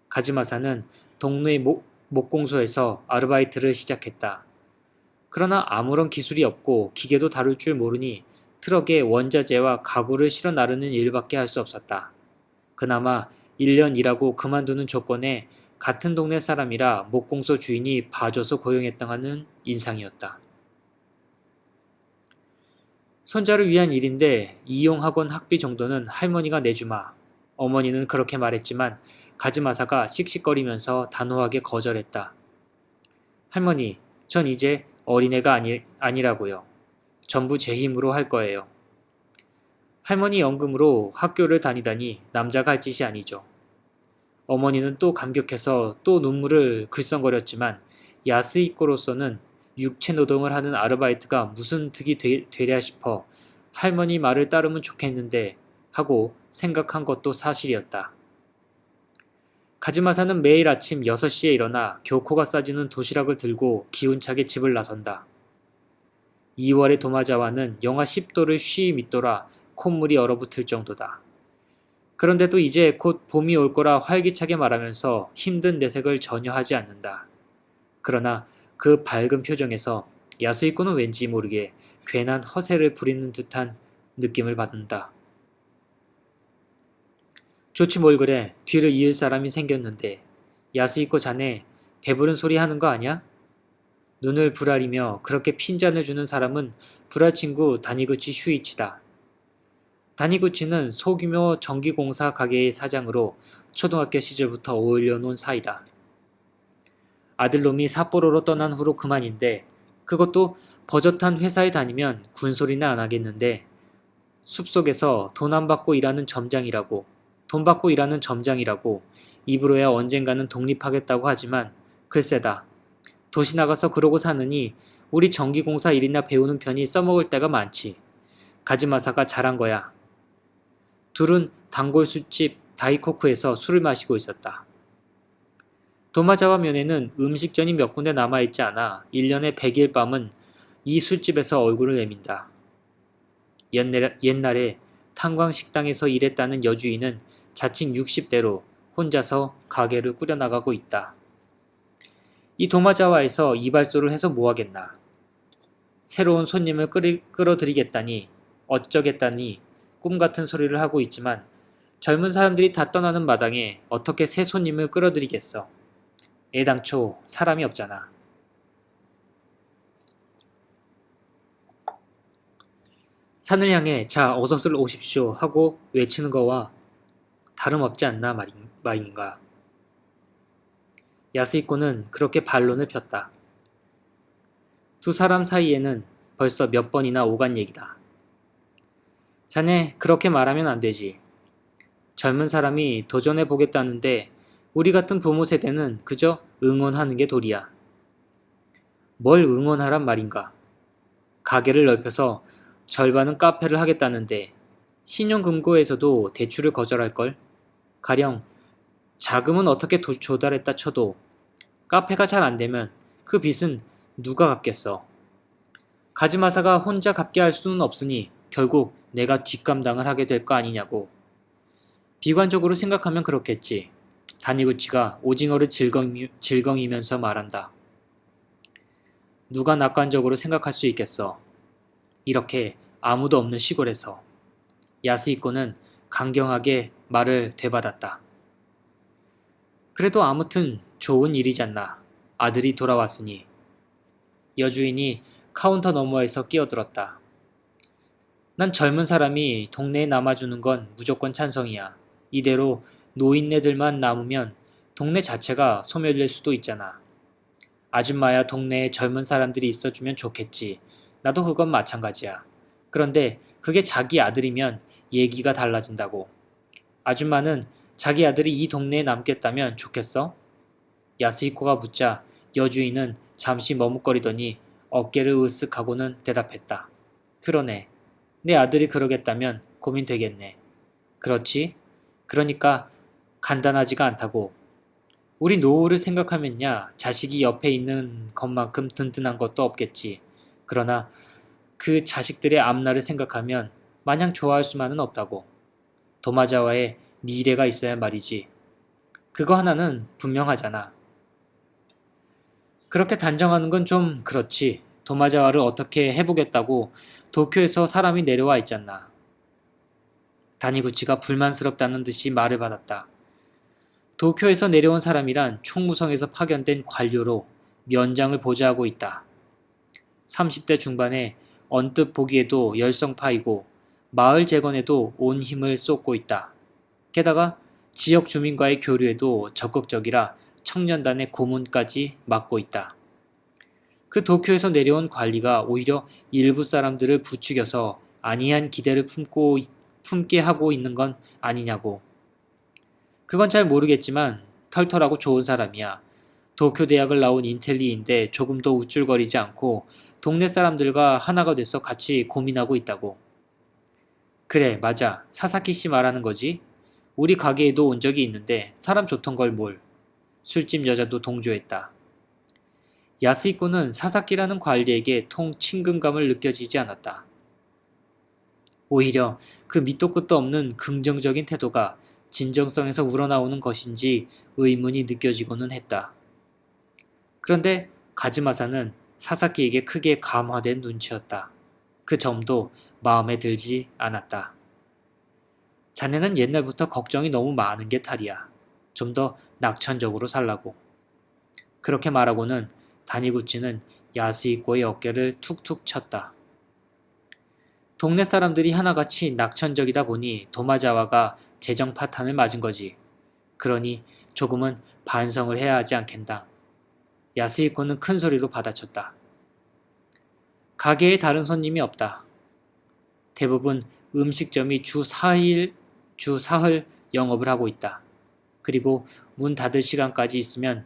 가즈마사는 동네 목공소에서 아르바이트를 시작했다. 그러나 아무런 기술이 없고 기계도 다룰 줄 모르니 트럭에 원자재와 가구를 실어 나르는 일밖에 할 수 없었다. 그나마 1년 일하고 그만두는 조건에 같은 동네 사람이라 목공소 주인이 봐줘서 고용했다는 인상이었다. 손자를 위한 일인데 이용학원 학비 정도는 할머니가 내주마. 어머니는 그렇게 말했지만 가즈마사가 씩씩거리면서 단호하게 거절했다. 할머니, 전 이제 어린애가 아니라고요. 전부 제 힘으로 할 거예요. 할머니 연금으로 학교를 다니다니 남자가 할 짓이 아니죠. 어머니는 또 감격해서 또 눈물을 글썽거렸지만 야스히코로서는 육체 노동을 하는 아르바이트가 무슨 득이 되랴 싶어 할머니 말을 따르면 좋겠는데 하고 생각한 것도 사실이었다. 가즈마사는 매일 아침 6시에 일어나 교코가 싸주는 도시락을 들고 기운차게 집을 나선다. 2월의 도마자와는 영하 10도를 쉬이 밑돌아 콧물이 얼어붙을 정도다. 그런데도 이제 곧 봄이 올 거라 활기차게 말하면서 힘든 내색을 전혀 하지 않는다. 그러나 그 밝은 표정에서 야스히코는 왠지 모르게 괜한 허세를 부리는 듯한 느낌을 받는다. 좋지 뭘 그래. 뒤를 이을 사람이 생겼는데. 야스히코 자네 배부른 소리 하는 거 아냐? 눈을 부라리며 그렇게 핀잔을 주는 사람은 불알친구 다니구치 슈이치다. 다니구치는 소규모 전기공사 가게의 사장으로 초등학교 시절부터 어울려 논 사이다. 아들놈이 삿포로로 떠난 후로 그만인데 그것도 버젓한 회사에 다니면 군소리는 안 하겠는데 숲속에서 돈 안 받고 일하는 점장이라고 돈 받고 일하는 점장이라고 입으로야 언젠가는 독립하겠다고 하지만 글쎄다. 도시 나가서 그러고 사느니 우리 전기공사 일이나 배우는 편이 써먹을 때가 많지. 가즈마사가 잘한 거야. 둘은 단골 술집 다이코쿠에서 술을 마시고 있었다. 도마자와 면에는 음식점이 몇 군데 남아있지 않아 1년에 100일 밤은 이 술집에서 얼굴을 내민다. 옛날에 탄광식당에서 일했다는 여주인은 자칭 60대로 혼자서 가게를 꾸려나가고 있다. 이 도마자와에서 이발소를 해서 뭐하겠나. 새로운 손님을 끌어들이겠다니 어쩌겠다니 꿈같은 소리를 하고 있지만 젊은 사람들이 다 떠나는 마당에 어떻게 새 손님을 끌어들이겠어. 애당초 사람이 없잖아. 산을 향해 자 어서들 오십시오 하고 외치는 거와 다름없지 않나 말인가. 야스히코는 그렇게 반론을 폈다. 두 사람 사이에는 벌써 몇 번이나 오간 얘기다. 자네 그렇게 말하면 안 되지. 젊은 사람이 도전해 보겠다는데 우리 같은 부모 세대는 그저 응원하는 게 도리야. 뭘 응원하란 말인가. 가게를 넓혀서 절반은 카페를 하겠다는데 신용금고에서도 대출을 거절할걸. 가령 자금은 어떻게 조달했다 쳐도 카페가 잘 안되면 그 빚은 누가 갚겠어. 가즈마사가 혼자 갚게 할 수는 없으니 결국 내가 뒷감당을 하게 될 거 아니냐고. 비관적으로 생각하면 그렇겠지. 다니구치가 오징어를 질겅이면서 말한다. 누가 낙관적으로 생각할 수 있겠어. 이렇게 아무도 없는 시골에서. 야스히코는 강경하게 말을 되받았다. 그래도 아무튼 좋은 일이잖나. 아들이 돌아왔으니. 여주인이 카운터 너머에서 끼어들었다. 난 젊은 사람이 동네에 남아주는 건 무조건 찬성이야. 이대로 노인네들만 남으면 동네 자체가 소멸될 수도 있잖아. 아줌마야 동네에 젊은 사람들이 있어주면 좋겠지. 나도 그건 마찬가지야. 그런데 그게 자기 아들이면 얘기가 달라진다고. 아줌마는 자기 아들이 이 동네에 남겠다면 좋겠어? 야스히코가 묻자 여주인은 잠시 머뭇거리더니 어깨를 으쓱하고는 대답했다. 그러네. 내 아들이 그러겠다면 고민되겠네. 그렇지? 그러니까 간단하지가 않다고. 우리 노후를 생각하면야 자식이 옆에 있는 것만큼 든든한 것도 없겠지. 그러나 그 자식들의 앞날을 생각하면 마냥 좋아할 수만은 없다고. 도마자와의 미래가 있어야 말이지. 그거 하나는 분명하잖아. 그렇게 단정하는 건 좀 그렇지. 도마자와를 어떻게 해보겠다고 도쿄에서 사람이 내려와 있잖나. 다니구치가 불만스럽다는 듯이 말을 받았다. 도쿄에서 내려온 사람이란 총무성에서 파견된 관료로 면장을 보좌하고 있다. 30대 중반에 언뜻 보기에도 열성파이고 마을 재건에도 온 힘을 쏟고 있다. 게다가 지역 주민과의 교류에도 적극적이라 청년단의 고문까지 맡고 있다. 그 도쿄에서 내려온 관리가 오히려 일부 사람들을 부추겨서 안이한 기대를 품게 하고 있는 건 아니냐고. 그건 잘 모르겠지만 털털하고 좋은 사람이야. 도쿄 대학을 나온 인텔리인데 조금도 우쭐거리지 않고 동네 사람들과 하나가 돼서 같이 고민하고 있다고. 그래, 맞아. 사사키 씨 말하는 거지. 우리 가게에도 온 적이 있는데 사람 좋던 걸 뭘. 술집 여자도 동조했다. 야스히코는 사사키라는 관리에게 통 친근감을 느껴지지 않았다. 오히려 그 밑도 끝도 없는 긍정적인 태도가 진정성에서 우러나오는 것인지 의문이 느껴지고는 했다. 그런데 가즈마사는 사사키에게 크게 감화된 눈치였다. 그 점도 마음에 들지 않았다. 자네는 옛날부터 걱정이 너무 많은 게 탈이야. 좀 더 낙천적으로 살라고. 그렇게 말하고는 다니구치는 야스히코의 어깨를 툭툭 쳤다. 동네 사람들이 하나같이 낙천적이다 보니 도마자와가 재정 파탄을 맞은 거지. 그러니 조금은 반성을 해야 하지 않겠나. 야스히코는 큰 소리로 받아쳤다. 가게에 다른 손님이 없다. 대부분 음식점이 주 사흘 영업을 하고 있다. 그리고 문 닫을 시간까지 있으면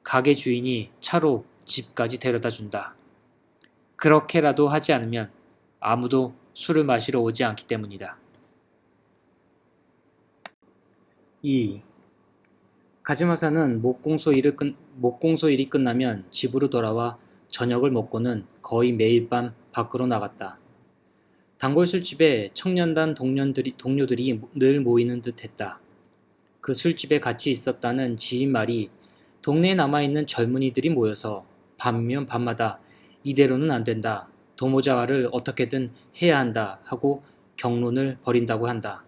가게 주인이 차로 집까지 데려다 준다. 그렇게라도 하지 않으면 아무도 술을 마시러 오지 않기 때문이다. 2. 가즈마사는 목공소 일이 끝나면 집으로 돌아와 저녁을 먹고는 거의 매일 밤 밖으로 나갔다. 단골 술집에 청년단 동료들이 늘 모이는 듯 했다. 그 술집에 같이 있었다는 지인 말이 동네에 남아있는 젊은이들이 모여서 밤이면 밤마다 이대로는 안 된다. 도모자와를 어떻게든 해야 한다 하고 경론을 벌인다고 한다.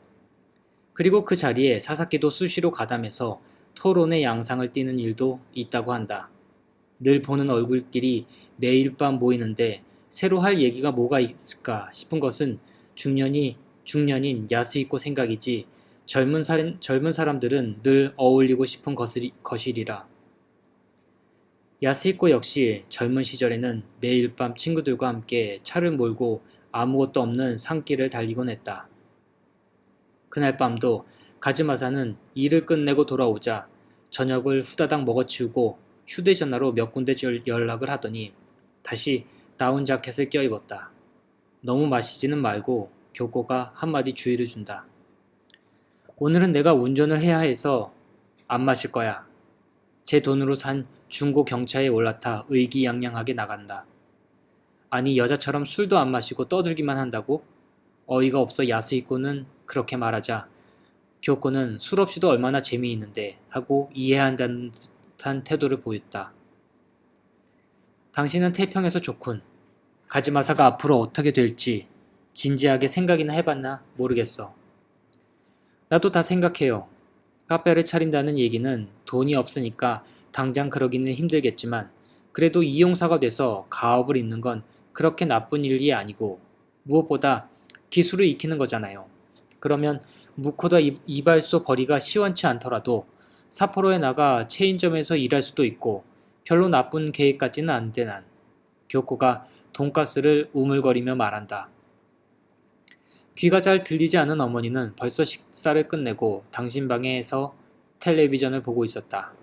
그리고 그 자리에 사사키도 수시로 가담해서 토론의 양상을 띠는 일도 있다고 한다. 늘 보는 얼굴끼리 매일 밤 모이는데 새로 할 얘기가 뭐가 있을까 싶은 것은 중년인 야스히코 생각이지 젊은 사람들은 늘 어울리고 싶은 것이리라. 야스히코 역시 젊은 시절에는 매일 밤 친구들과 함께 차를 몰고 아무것도 없는 산길을 달리곤 했다. 그날 밤도 가즈마사는 일을 끝내고 돌아오자 저녁을 후다닥 먹어치우고 휴대전화로 몇 군데 연락을 하더니 다시 다운 자켓을 껴입었다. 너무 마시지는 말고 교코가 한마디 주의를 준다. 오늘은 내가 운전을 해야 해서 안 마실 거야. 제 돈으로 산 중고 경차에 올라타 의기양양하게 나간다. 아니 여자처럼 술도 안 마시고 떠들기만 한다고? 어이가 없어 야스히코는 그렇게 말하자 교코는 술 없이도 얼마나 재미있는데 하고 이해한다는 듯한 태도를 보였다. 당신은 태평해서 좋군. 가즈마사가 앞으로 어떻게 될지 진지하게 생각이나 해봤나 모르겠어. 나도 다 생각해요. 카페를 차린다는 얘기는 돈이 없으니까 당장 그러기는 힘들겠지만 그래도 이용사가 돼서 가업을 잇는 건 그렇게 나쁜 일이 아니고 무엇보다 기술을 익히는 거잖아요. 그러면 무코다 이발소 벌이가 시원치 않더라도 삿포로에 나가 체인점에서 일할 수도 있고 별로 나쁜 계획 같지는 않은데 난. 교코가 돈가스를 우물거리며 말한다. 귀가 잘 들리지 않은 어머니는 벌써 식사를 끝내고 당신 방에서 텔레비전을 보고 있었다.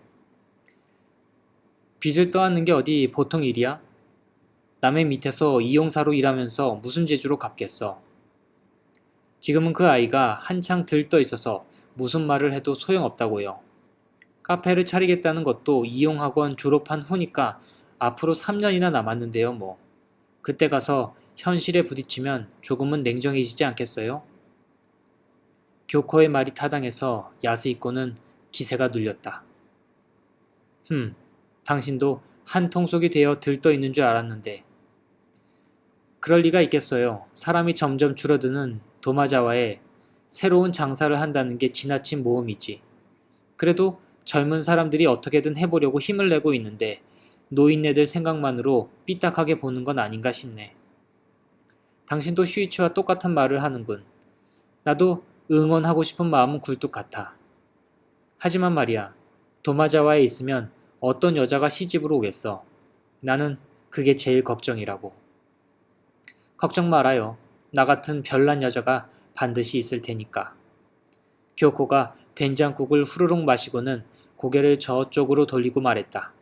빚을 떠안는 게 어디 보통 일이야? 남의 밑에서 이용사로 일하면서 무슨 재주로 갚겠어. 지금은 그 아이가 한창 들떠 있어서 무슨 말을 해도 소용없다고요. 카페를 차리겠다는 것도 이용학원 졸업한 후니까 앞으로 3년이나 남았는데요 뭐. 그때 가서 현실에 부딪히면 조금은 냉정해지지 않겠어요? 교코의 말이 타당해서 야스히코는 기세가 눌렸다. 당신도 한 통속이 되어 들떠 있는 줄 알았는데. 그럴 리가 있겠어요. 사람이 점점 줄어드는 도마자와에 새로운 장사를 한다는 게 지나친 모험이지. 그래도 젊은 사람들이 어떻게든 해보려고 힘을 내고 있는데 노인네들 생각만으로 삐딱하게 보는 건 아닌가 싶네. 당신도 슈이치와 똑같은 말을 하는군. 나도 응원하고 싶은 마음은 굴뚝 같아. 하지만 말이야, 도마자와에 있으면 어떤 여자가 시집으로 오겠어. 나는 그게 제일 걱정이라고. 걱정 말아요. 나 같은 별난 여자가 반드시 있을 테니까. 교코가 된장국을 후루룩 마시고는 고개를 저쪽으로 돌리고 말했다.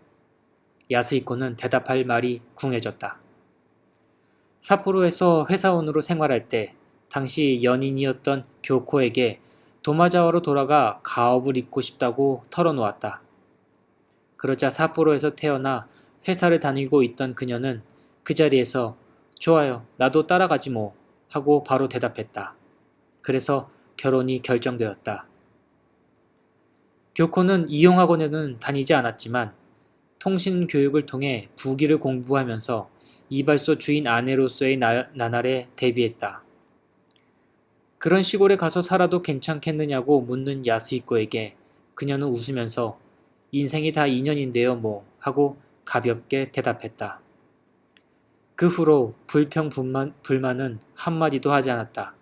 야스히코는 대답할 말이 궁해졌다. 삿포로에서 회사원으로 생활할 때 당시 연인이었던 교코에게 도마자와로 돌아가 가업을 잇고 싶다고 털어놓았다. 그러자 삿포로에서 태어나 회사를 다니고 있던 그녀는 그 자리에서 좋아요, 나도 따라가지 뭐 하고 바로 대답했다. 그래서 결혼이 결정되었다. 교코는 이용학원에는 다니지 않았지만 통신 교육을 통해 부기를 공부하면서 이발소 주인 아내로서의 나날에 대비했다. 그런 시골에 가서 살아도 괜찮겠느냐고 묻는 야스히코에게 그녀는 웃으면서 인생이 다 인연인데요 뭐 하고 가볍게 대답했다. 그 후로 불만은 한마디도 하지 않았다.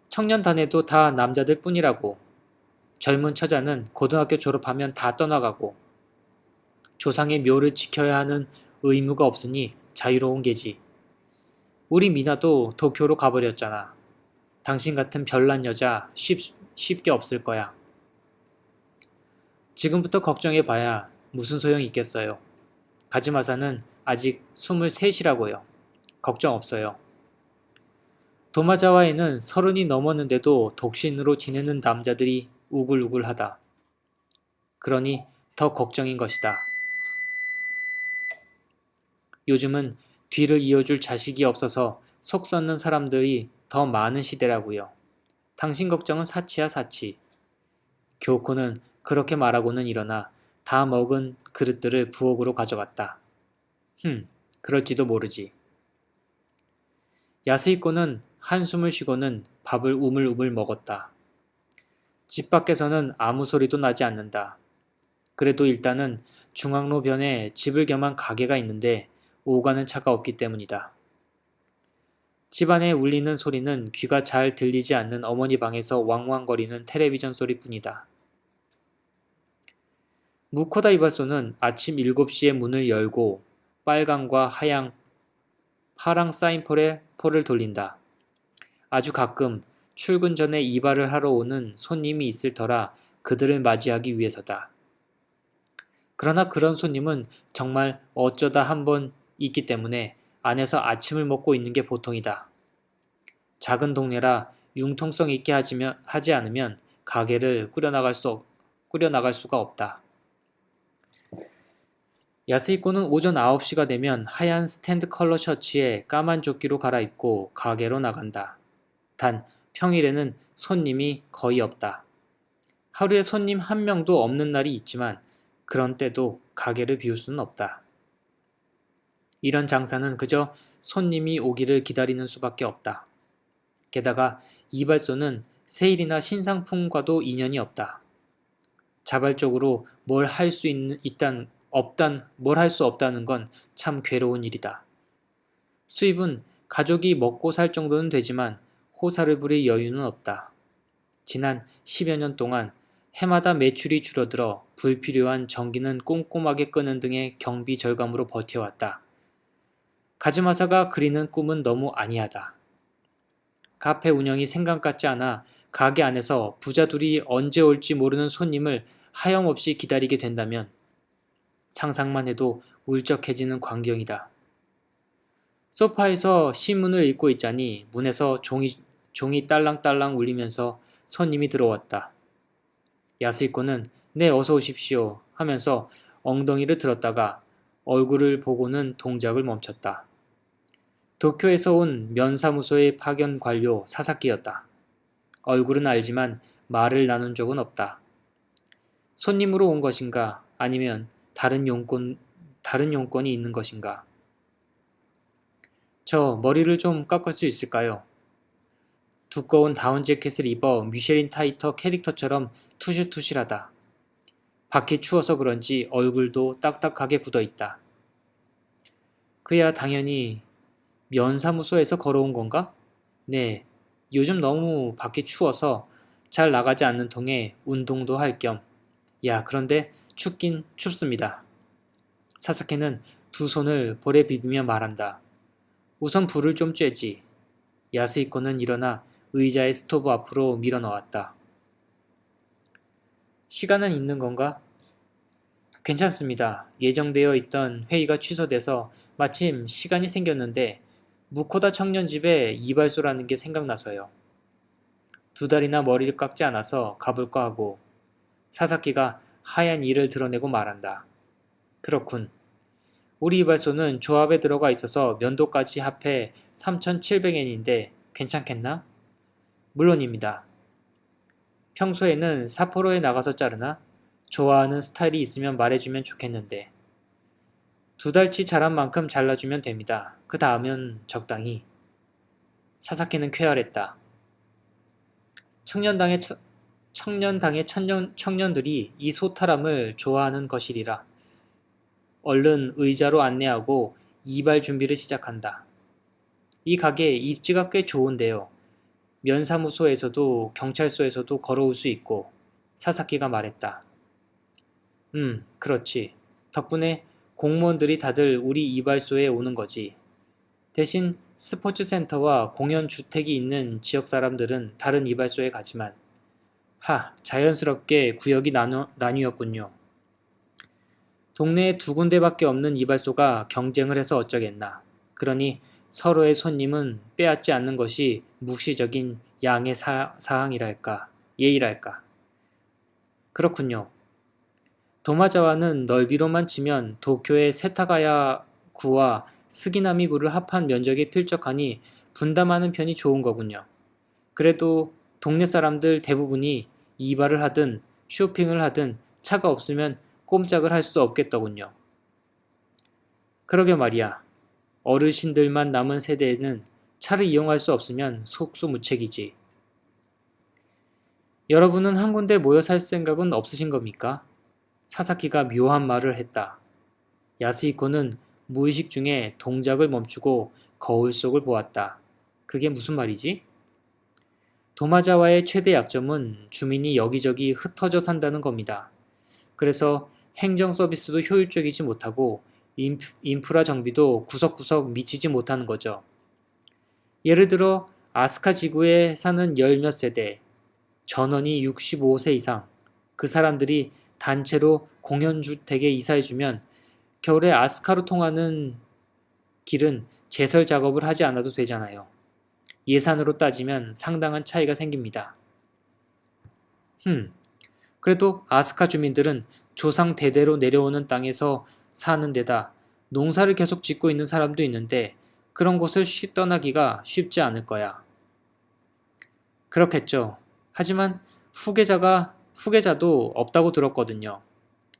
청년단에도 다 남자들 뿐이라고. 젊은 처자는 고등학교 졸업하면 다 떠나가고 조상의 묘를 지켜야 하는 의무가 없으니 자유로운 게지. 우리 미나도 도쿄로 가버렸잖아. 당신 같은 별난 여자 쉽게 없을 거야. 지금부터 걱정해봐야 무슨 소용이 있겠어요. 가즈마사는 아직 23이라고요. 걱정 없어요. 도마자와에는 30이 넘었는데도 독신으로 지내는 남자들이 우글우글하다. 그러니 더 걱정인 것이다. 요즘은 뒤를 이어줄 자식이 없어서 속 썩는 사람들이 더 많은 시대라고요. 당신 걱정은 사치야 사치. 교코는 그렇게 말하고는 일어나 다 먹은 그릇들을 부엌으로 가져갔다. 그럴지도 모르지. 야스히코는 한숨을 쉬고는 밥을 우물우물 먹었다. 집 밖에서는 아무 소리도 나지 않는다. 그래도 일단은 중앙로변에 집을 겸한 가게가 있는데 오가는 차가 없기 때문이다. 집안에 울리는 소리는 귀가 잘 들리지 않는 어머니 방에서 왕왕거리는 텔레비전 소리뿐이다. 무코다 이발소는 아침 7시에 문을 열고 빨강과 파랑 사인폴에 폴을 돌린다. 아주 가끔 출근 전에 이발을 하러 오는 손님이 있을 터라 그들을 맞이하기 위해서다. 그러나 그런 손님은 정말 어쩌다 한번 있기 때문에 안에서 아침을 먹고 있는 게 보통이다. 작은 동네라 융통성 있게 하지 않으면 가게를 꾸려나갈 수가 없다. 야스히코는 오전 9시가 되면 하얀 스탠드 컬러 셔츠에 까만 조끼로 갈아입고 가게로 나간다. 단 평일에는 손님이 거의 없다. 하루에 손님 한 명도 없는 날이 있지만 그런 때도 가게를 비울 수는 없다. 이런 장사는 그저 손님이 오기를 기다리는 수밖에 없다. 게다가 이발소는 세일이나 신상품과도 인연이 없다. 자발적으로 뭘 할 수 없다는 건 참 괴로운 일이다. 수입은 가족이 먹고 살 정도는 되지만 호사를 부릴 여유는 없다. 지난 10여 년 동안 해마다 매출이 줄어들어 불필요한 전기는 꼼꼼하게 끄는 등의 경비 절감으로 버텨왔다. 가즈마사가 그리는 꿈은 너무 아니하다. 카페 운영이 생각 같지 않아 가게 안에서 부자 둘이 언제 올지 모르는 손님을 하염없이 기다리게 된다면 상상만 해도 울적해지는 광경이다. 소파에서 신문을 읽고 있자니 문에서 종이 딸랑딸랑 울리면서 손님이 들어왔다. 야스히코는 네 어서 오십시오 하면서 엉덩이를 들었다가 얼굴을 보고는 동작을 멈췄다. 도쿄에서 온 면사무소의 파견 관료 사사키였다. 얼굴은 알지만 말을 나눈 적은 없다. 손님으로 온 것인가 아니면 다른 용건이 있는 것인가. 저 머리를 좀 깎을 수 있을까요? 두꺼운 다운 재킷을 입어 미쉐린 타이터 캐릭터처럼 투실투실하다. 밖이 추워서 그런지 얼굴도 딱딱하게 굳어있다. 그야 당연히 면사무소에서 걸어온 건가? 네, 요즘 너무 밖이 추워서 잘 나가지 않는 통에 운동도 할 겸. 야, 그런데 춥긴 춥습니다. 사사키는 두 손을 볼에 비비며 말한다. 우선 불을 좀 쬐지. 야스히코는 일어나 의자의 스토브 앞으로 밀어넣었다. 시간은 있는 건가? 괜찮습니다. 예정되어 있던 회의가 취소돼서 마침 시간이 생겼는데 무코다 청년집에 이발소라는 게 생각나서요. 2달이나 머리를 깎지 않아서 가볼까 하고 사사키가 하얀 이를 드러내고 말한다. 그렇군. 우리 이발소는 조합에 들어가 있어서 면도까지 합해 3,700엔인데 괜찮겠나? 물론입니다. 평소에는 사포로에 나가서 자르나? 좋아하는 스타일이 있으면 말해주면 좋겠는데. 2달치 자란 만큼 잘라주면 됩니다. 그 다음은 적당히. 사사키는 쾌활했다. 청년당의 청년들이 이 소탈함을 좋아하는 것이리라. 얼른 의자로 안내하고 이발 준비를 시작한다. 이 가게 입지가 꽤 좋은데요. 면사무소에서도 경찰서에서도 걸어올 수 있고 사사키가 말했다. 그렇지. 덕분에 공무원들이 다들 우리 이발소에 오는 거지. 대신 스포츠센터와 공연주택이 있는 지역 사람들은 다른 이발소에 가지만 자연스럽게 구역이 나뉘었군요. 동네에 2군데밖에 없는 이발소가 경쟁을 해서 어쩌겠나. 그러니 서로의 손님은 빼앗지 않는 것이 묵시적인 양의 사항이랄까, 예의랄까. 그렇군요. 도마자와는 넓이로만 치면 도쿄의 세타가야구와 스기나미구를 합한 면적에 필적하니 분담하는 편이 좋은 거군요. 그래도 동네 사람들 대부분이 이발을 하든 쇼핑을 하든 차가 없으면 꼼짝을 할 수 없겠더군요. 그러게 말이야. 어르신들만 남은 세대에는 차를 이용할 수 없으면 속수무책이지. 여러분은 한 군데 모여 살 생각은 없으신 겁니까? 사사키가 묘한 말을 했다. 야스히코는 무의식 중에 동작을 멈추고 거울 속을 보았다. 그게 무슨 말이지? 도마자와의 최대 약점은 주민이 여기저기 흩어져 산다는 겁니다. 그래서 행정 서비스도 효율적이지 못하고 인프라 정비도 구석구석 미치지 못하는 거죠. 예를 들어 아스카 지구에 사는 열 몇 세대, 전원이 65세 이상, 그 사람들이 단체로 공연주택에 이사해주면 겨울에 아스카로 통하는 길은 제설 작업을 하지 않아도 되잖아요. 예산으로 따지면 상당한 차이가 생깁니다. 그래도 아스카 주민들은 조상 대대로 내려오는 땅에서 사는 데다 농사를 계속 짓고 있는 사람도 있는데 그런 곳을 떠나기가 쉽지 않을 거야. 그렇겠죠. 하지만 후계자도 없다고 들었거든요.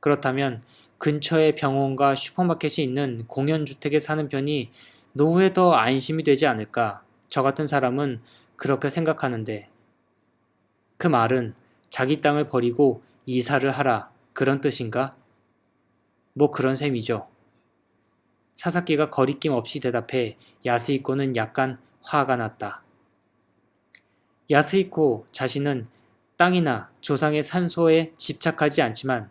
그렇다면 근처에 병원과 슈퍼마켓이 있는 공연주택에 사는 편이 노후에 더 안심이 되지 않을까. 저 같은 사람은 그렇게 생각하는데 그 말은 자기 땅을 버리고 이사를 하라 그런 뜻인가? 뭐 그런 셈이죠. 사사키가 거리낌 없이 대답해 야스히코는 약간 화가 났다. 야스히코 자신은 땅이나 조상의 산소에 집착하지 않지만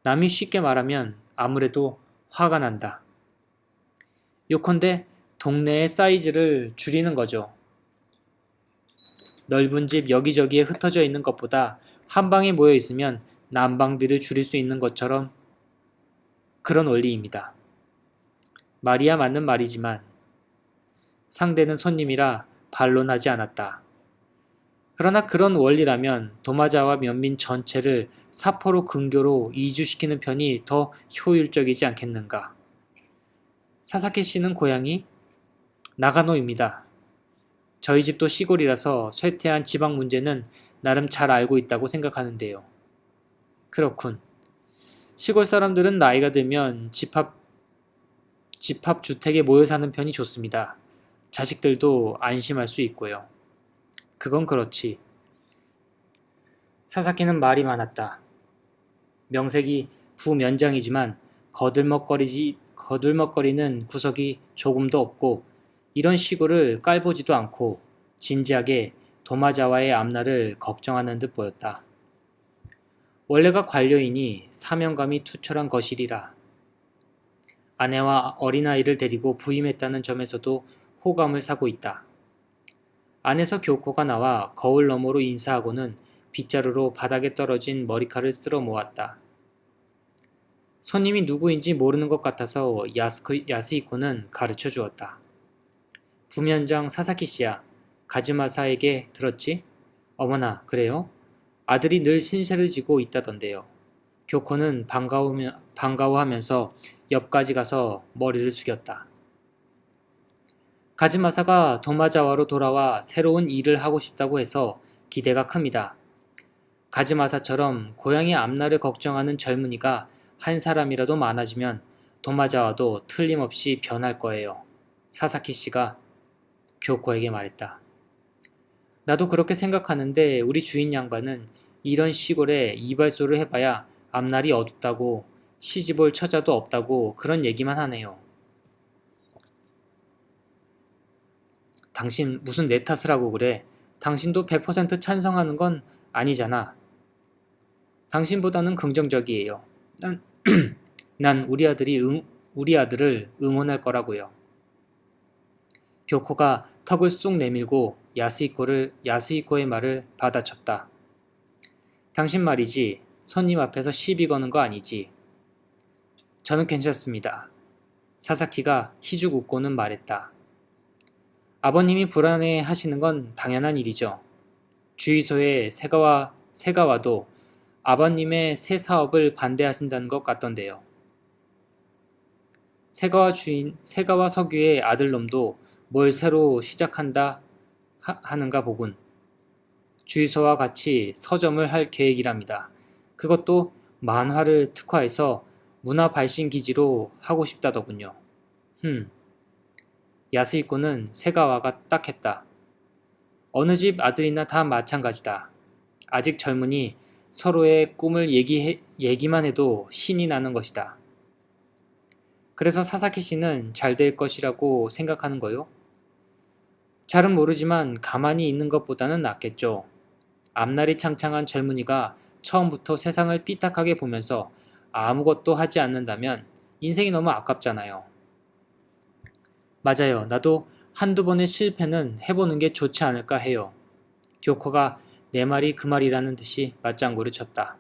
남이 쉽게 말하면 아무래도 화가 난다. 요컨대 동네의 사이즈를 줄이는 거죠. 넓은 집 여기저기에 흩어져 있는 것보다 한 방에 모여 있으면 난방비를 줄일 수 있는 것처럼 그런 원리입니다. 말이야 맞는 말이지만 상대는 손님이라 반론하지 않았다. 그러나 그런 원리라면 도마자와 면민 전체를 사포로 근교로 이주시키는 편이 더 효율적이지 않겠는가. 사사키 씨는 고향이 나가노입니다. 저희 집도 시골이라서 쇠퇴한 지방 문제는 나름 잘 알고 있다고 생각하는데요. 그렇군. 시골 사람들은 나이가 들면 집합 주택에 모여 사는 편이 좋습니다. 자식들도 안심할 수 있고요. 그건 그렇지. 사사키는 말이 많았다. 명색이 부면장이지만 거들먹거리는 구석이 조금도 없고 이런 시골을 깔보지도 않고 진지하게 도마자와의 앞날을 걱정하는 듯 보였다. 원래가 관료이니 사명감이 투철한 것이리라. 아내와 어린아이를 데리고 부임했다는 점에서도 호감을 사고 있다. 안에서 교코가 나와 거울 너머로 인사하고는 빗자루로 바닥에 떨어진 머리카락을 쓸어 모았다. 손님이 누구인지 모르는 것 같아서 야스히코는 가르쳐 주었다. 부면장 사사키 씨야. 가즈마사에게 들었지? 어머나, 그래요? 아들이 늘 신세를 지고 있다던데요. 교코는 반가워하면서 옆까지 가서 머리를 숙였다. 가즈마사가 도마자와로 돌아와 새로운 일을 하고 싶다고 해서 기대가 큽니다. 가즈마사처럼 고향의 앞날을 걱정하는 젊은이가 한 사람이라도 많아지면 도마자와도 틀림없이 변할 거예요. 사사키 씨가 교코에게 말했다. 나도 그렇게 생각하는데 우리 주인 양반은 이런 시골에 이발소를 해봐야 앞날이 어둡다고 시집올 처자도 없다고 그런 얘기만 하네요. 당신 무슨 내 탓을 하고 그래? 당신도 100% 찬성하는 건 아니잖아. 당신보다는 긍정적이에요. 난, 난 우리 아들을 응원할 거라고요. 교코가 턱을 쑥 내밀고 야스히코의 말을 받아쳤다. 당신 말이지, 손님 앞에서 시비 거는 거 아니지. 저는 괜찮습니다. 사사키가 희죽 웃고는 말했다. 아버님이 불안해 하시는 건 당연한 일이죠. 주유소에 새가 와도 아버님의 새 사업을 반대하신다는 것 같던데요. 새가와 석유의 아들놈도 뭘 새로 시작한다 하는가 보군. 주유소와 같이 서점을 할 계획이랍니다. 그것도 만화를 특화해서 문화 발신 기지로 하고 싶다더군요. 야스히코는 세가와가 딱했다. 어느 집 아들이나 다 마찬가지다. 아직 젊으니 서로의 꿈을 얘기만 해도 신이 나는 것이다. 그래서 사사키 씨는 잘 될 것이라고 생각하는 거요? 잘은 모르지만 가만히 있는 것보다는 낫겠죠. 앞날이 창창한 젊은이가 처음부터 세상을 삐딱하게 보면서 아무것도 하지 않는다면 인생이 너무 아깝잖아요. 맞아요. 나도 한두 번의 실패는 해보는 게 좋지 않을까 해요. 교코가 내 말이 그 말이라는 듯이 맞장구를 쳤다.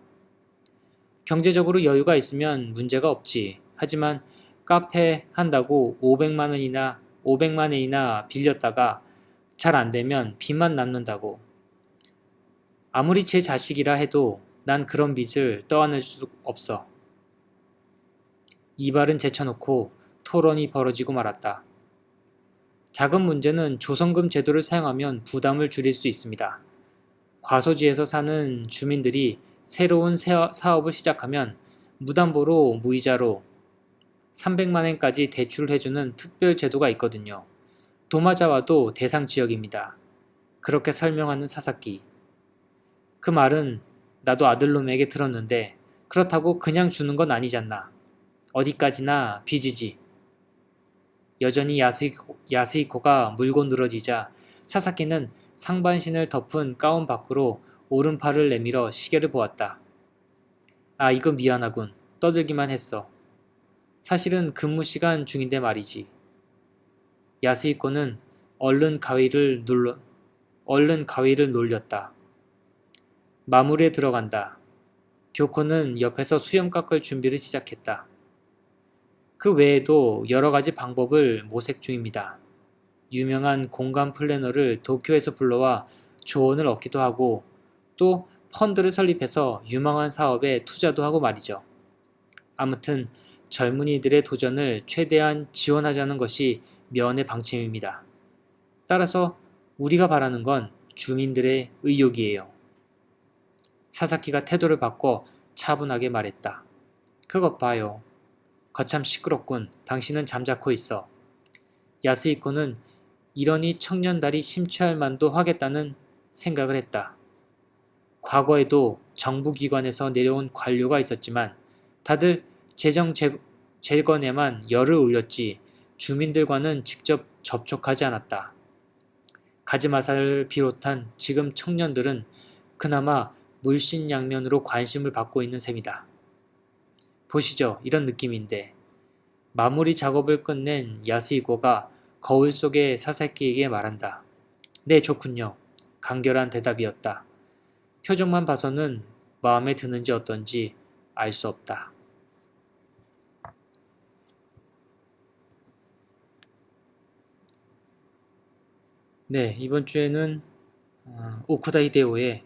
경제적으로 여유가 있으면 문제가 없지. 하지만 카페 한다고 500만 원이나 빌렸다가 잘 안 되면 빚만 남는다고. 아무리 제 자식이라 해도 난 그런 빚을 떠안을 수 없어. 이발은 제쳐놓고 토론이 벌어지고 말았다. 작은 문제는 조성금 제도를 사용하면 부담을 줄일 수 있습니다. 과소지에서 사는 주민들이 새로운 사업을 시작하면 무담보로 무이자로 300만 엔까지 대출을 해주는 특별 제도가 있거든요. 도마자와도 대상 지역입니다. 그렇게 설명하는 사사키. 그 말은 나도 아들놈에게 들었는데 그렇다고 그냥 주는 건 아니잖나. 어디까지나 빚이지. 여전히 야스히코가 물고 늘어지자 사사키는 상반신을 덮은 가운 밖으로 오른팔을 내밀어 시계를 보았다. 아, 이거 미안하군. 떠들기만 했어. 사실은 근무 시간 중인데 말이지. 야스히코는 얼른 가위를 놀렸다. 마무리에 들어간다. 교코는 옆에서 수염 깎을 준비를 시작했다. 그 외에도 여러 가지 방법을 모색 중입니다. 유명한 공간 플래너를 도쿄에서 불러와 조언을 얻기도 하고 또 펀드를 설립해서 유망한 사업에 투자도 하고 말이죠. 아무튼 젊은이들의 도전을 최대한 지원하자는 것이 면의 방침입니다. 따라서 우리가 바라는 건 주민들의 의욕이에요. 사사키가 태도를 바꿔 차분하게 말했다. 그것 봐요. 거참 시끄럽군. 당신은 잠자코 있어. 야스히코는 이러니 청년달이 심취할 만도 하겠다는 생각을 했다. 과거에도 정부기관에서 내려온 관료가 있었지만 다들 재정 재건에만 열을 올렸지 주민들과는 직접 접촉하지 않았다. 가즈마사를 비롯한 지금 청년들은 그나마 물신양면으로 관심을 받고 있는 셈이다. 보시죠. 이런 느낌인데. 마무리 작업을 끝낸 야스히코가 거울 속의 사사키에게 말한다. 네, 좋군요. 간결한 대답이었다. 표정만 봐서는 마음에 드는지 어떤지 알 수 없다. 네, 이번 주에는 오쿠다 히데오의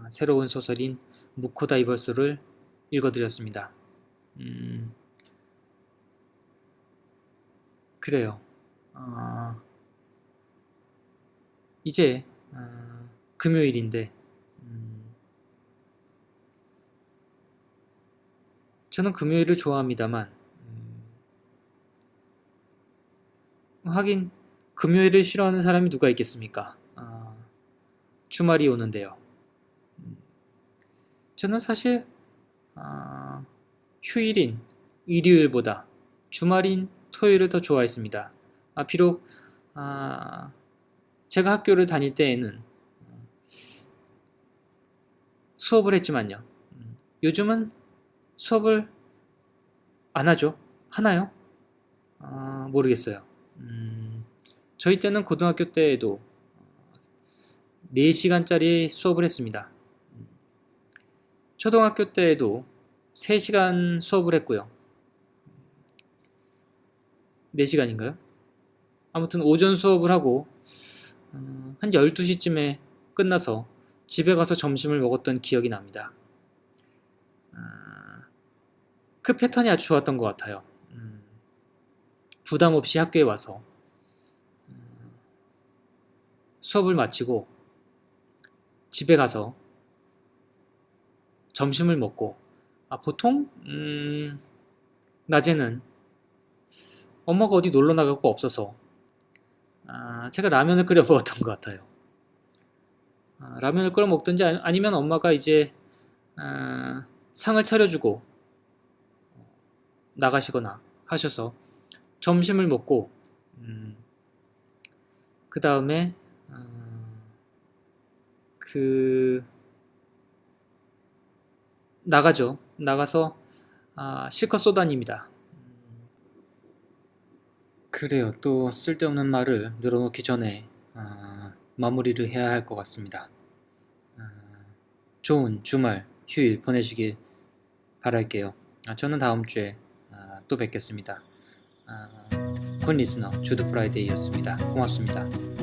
새로운 소설인 무코다이버스를 읽어드렸습니다. 그래요. 이제 금요일인데 저는 금요일을 좋아합니다만 하긴 금요일을 싫어하는 사람이 누가 있겠습니까? 주말이 오는데요. 저는 사실 휴일인 일요일보다 주말인 토요일을 더 좋아했습니다. 비록 제가 학교를 다닐 때에는 수업을 했지만요. 요즘은 수업을 안 하죠? 하나요? 모르겠어요. 저희 때는 고등학교 때에도 4시간짜리 수업을 했습니다. 초등학교 때에도 3시간 수업을 했고요. 4시간인가요? 아무튼 오전 수업을 하고 한 12시쯤에 끝나서 집에 가서 점심을 먹었던 기억이 납니다. 그 패턴이 아주 좋았던 것 같아요. 부담 없이 학교에 와서 수업을 마치고 집에 가서 점심을 먹고 보통 낮에는 엄마가 어디 놀러 나가고 없어서 제가 라면을 끓여 먹었던 것 같아요. 라면을 끓여 먹든지 아니면 엄마가 이제 상을 차려주고 나가시거나 하셔서 점심을 먹고 그 다음에 나가죠. 나가서 실컷 쏘다닙니다. 그래요. 또 쓸데없는 말을 늘어놓기 전에 마무리를 해야 할 것 같습니다. 좋은 주말, 휴일 보내시길 바랄게요. 저는 다음 주에 또 뵙겠습니다. 군 리스너 주드 프라이데이였습니다. 고맙습니다.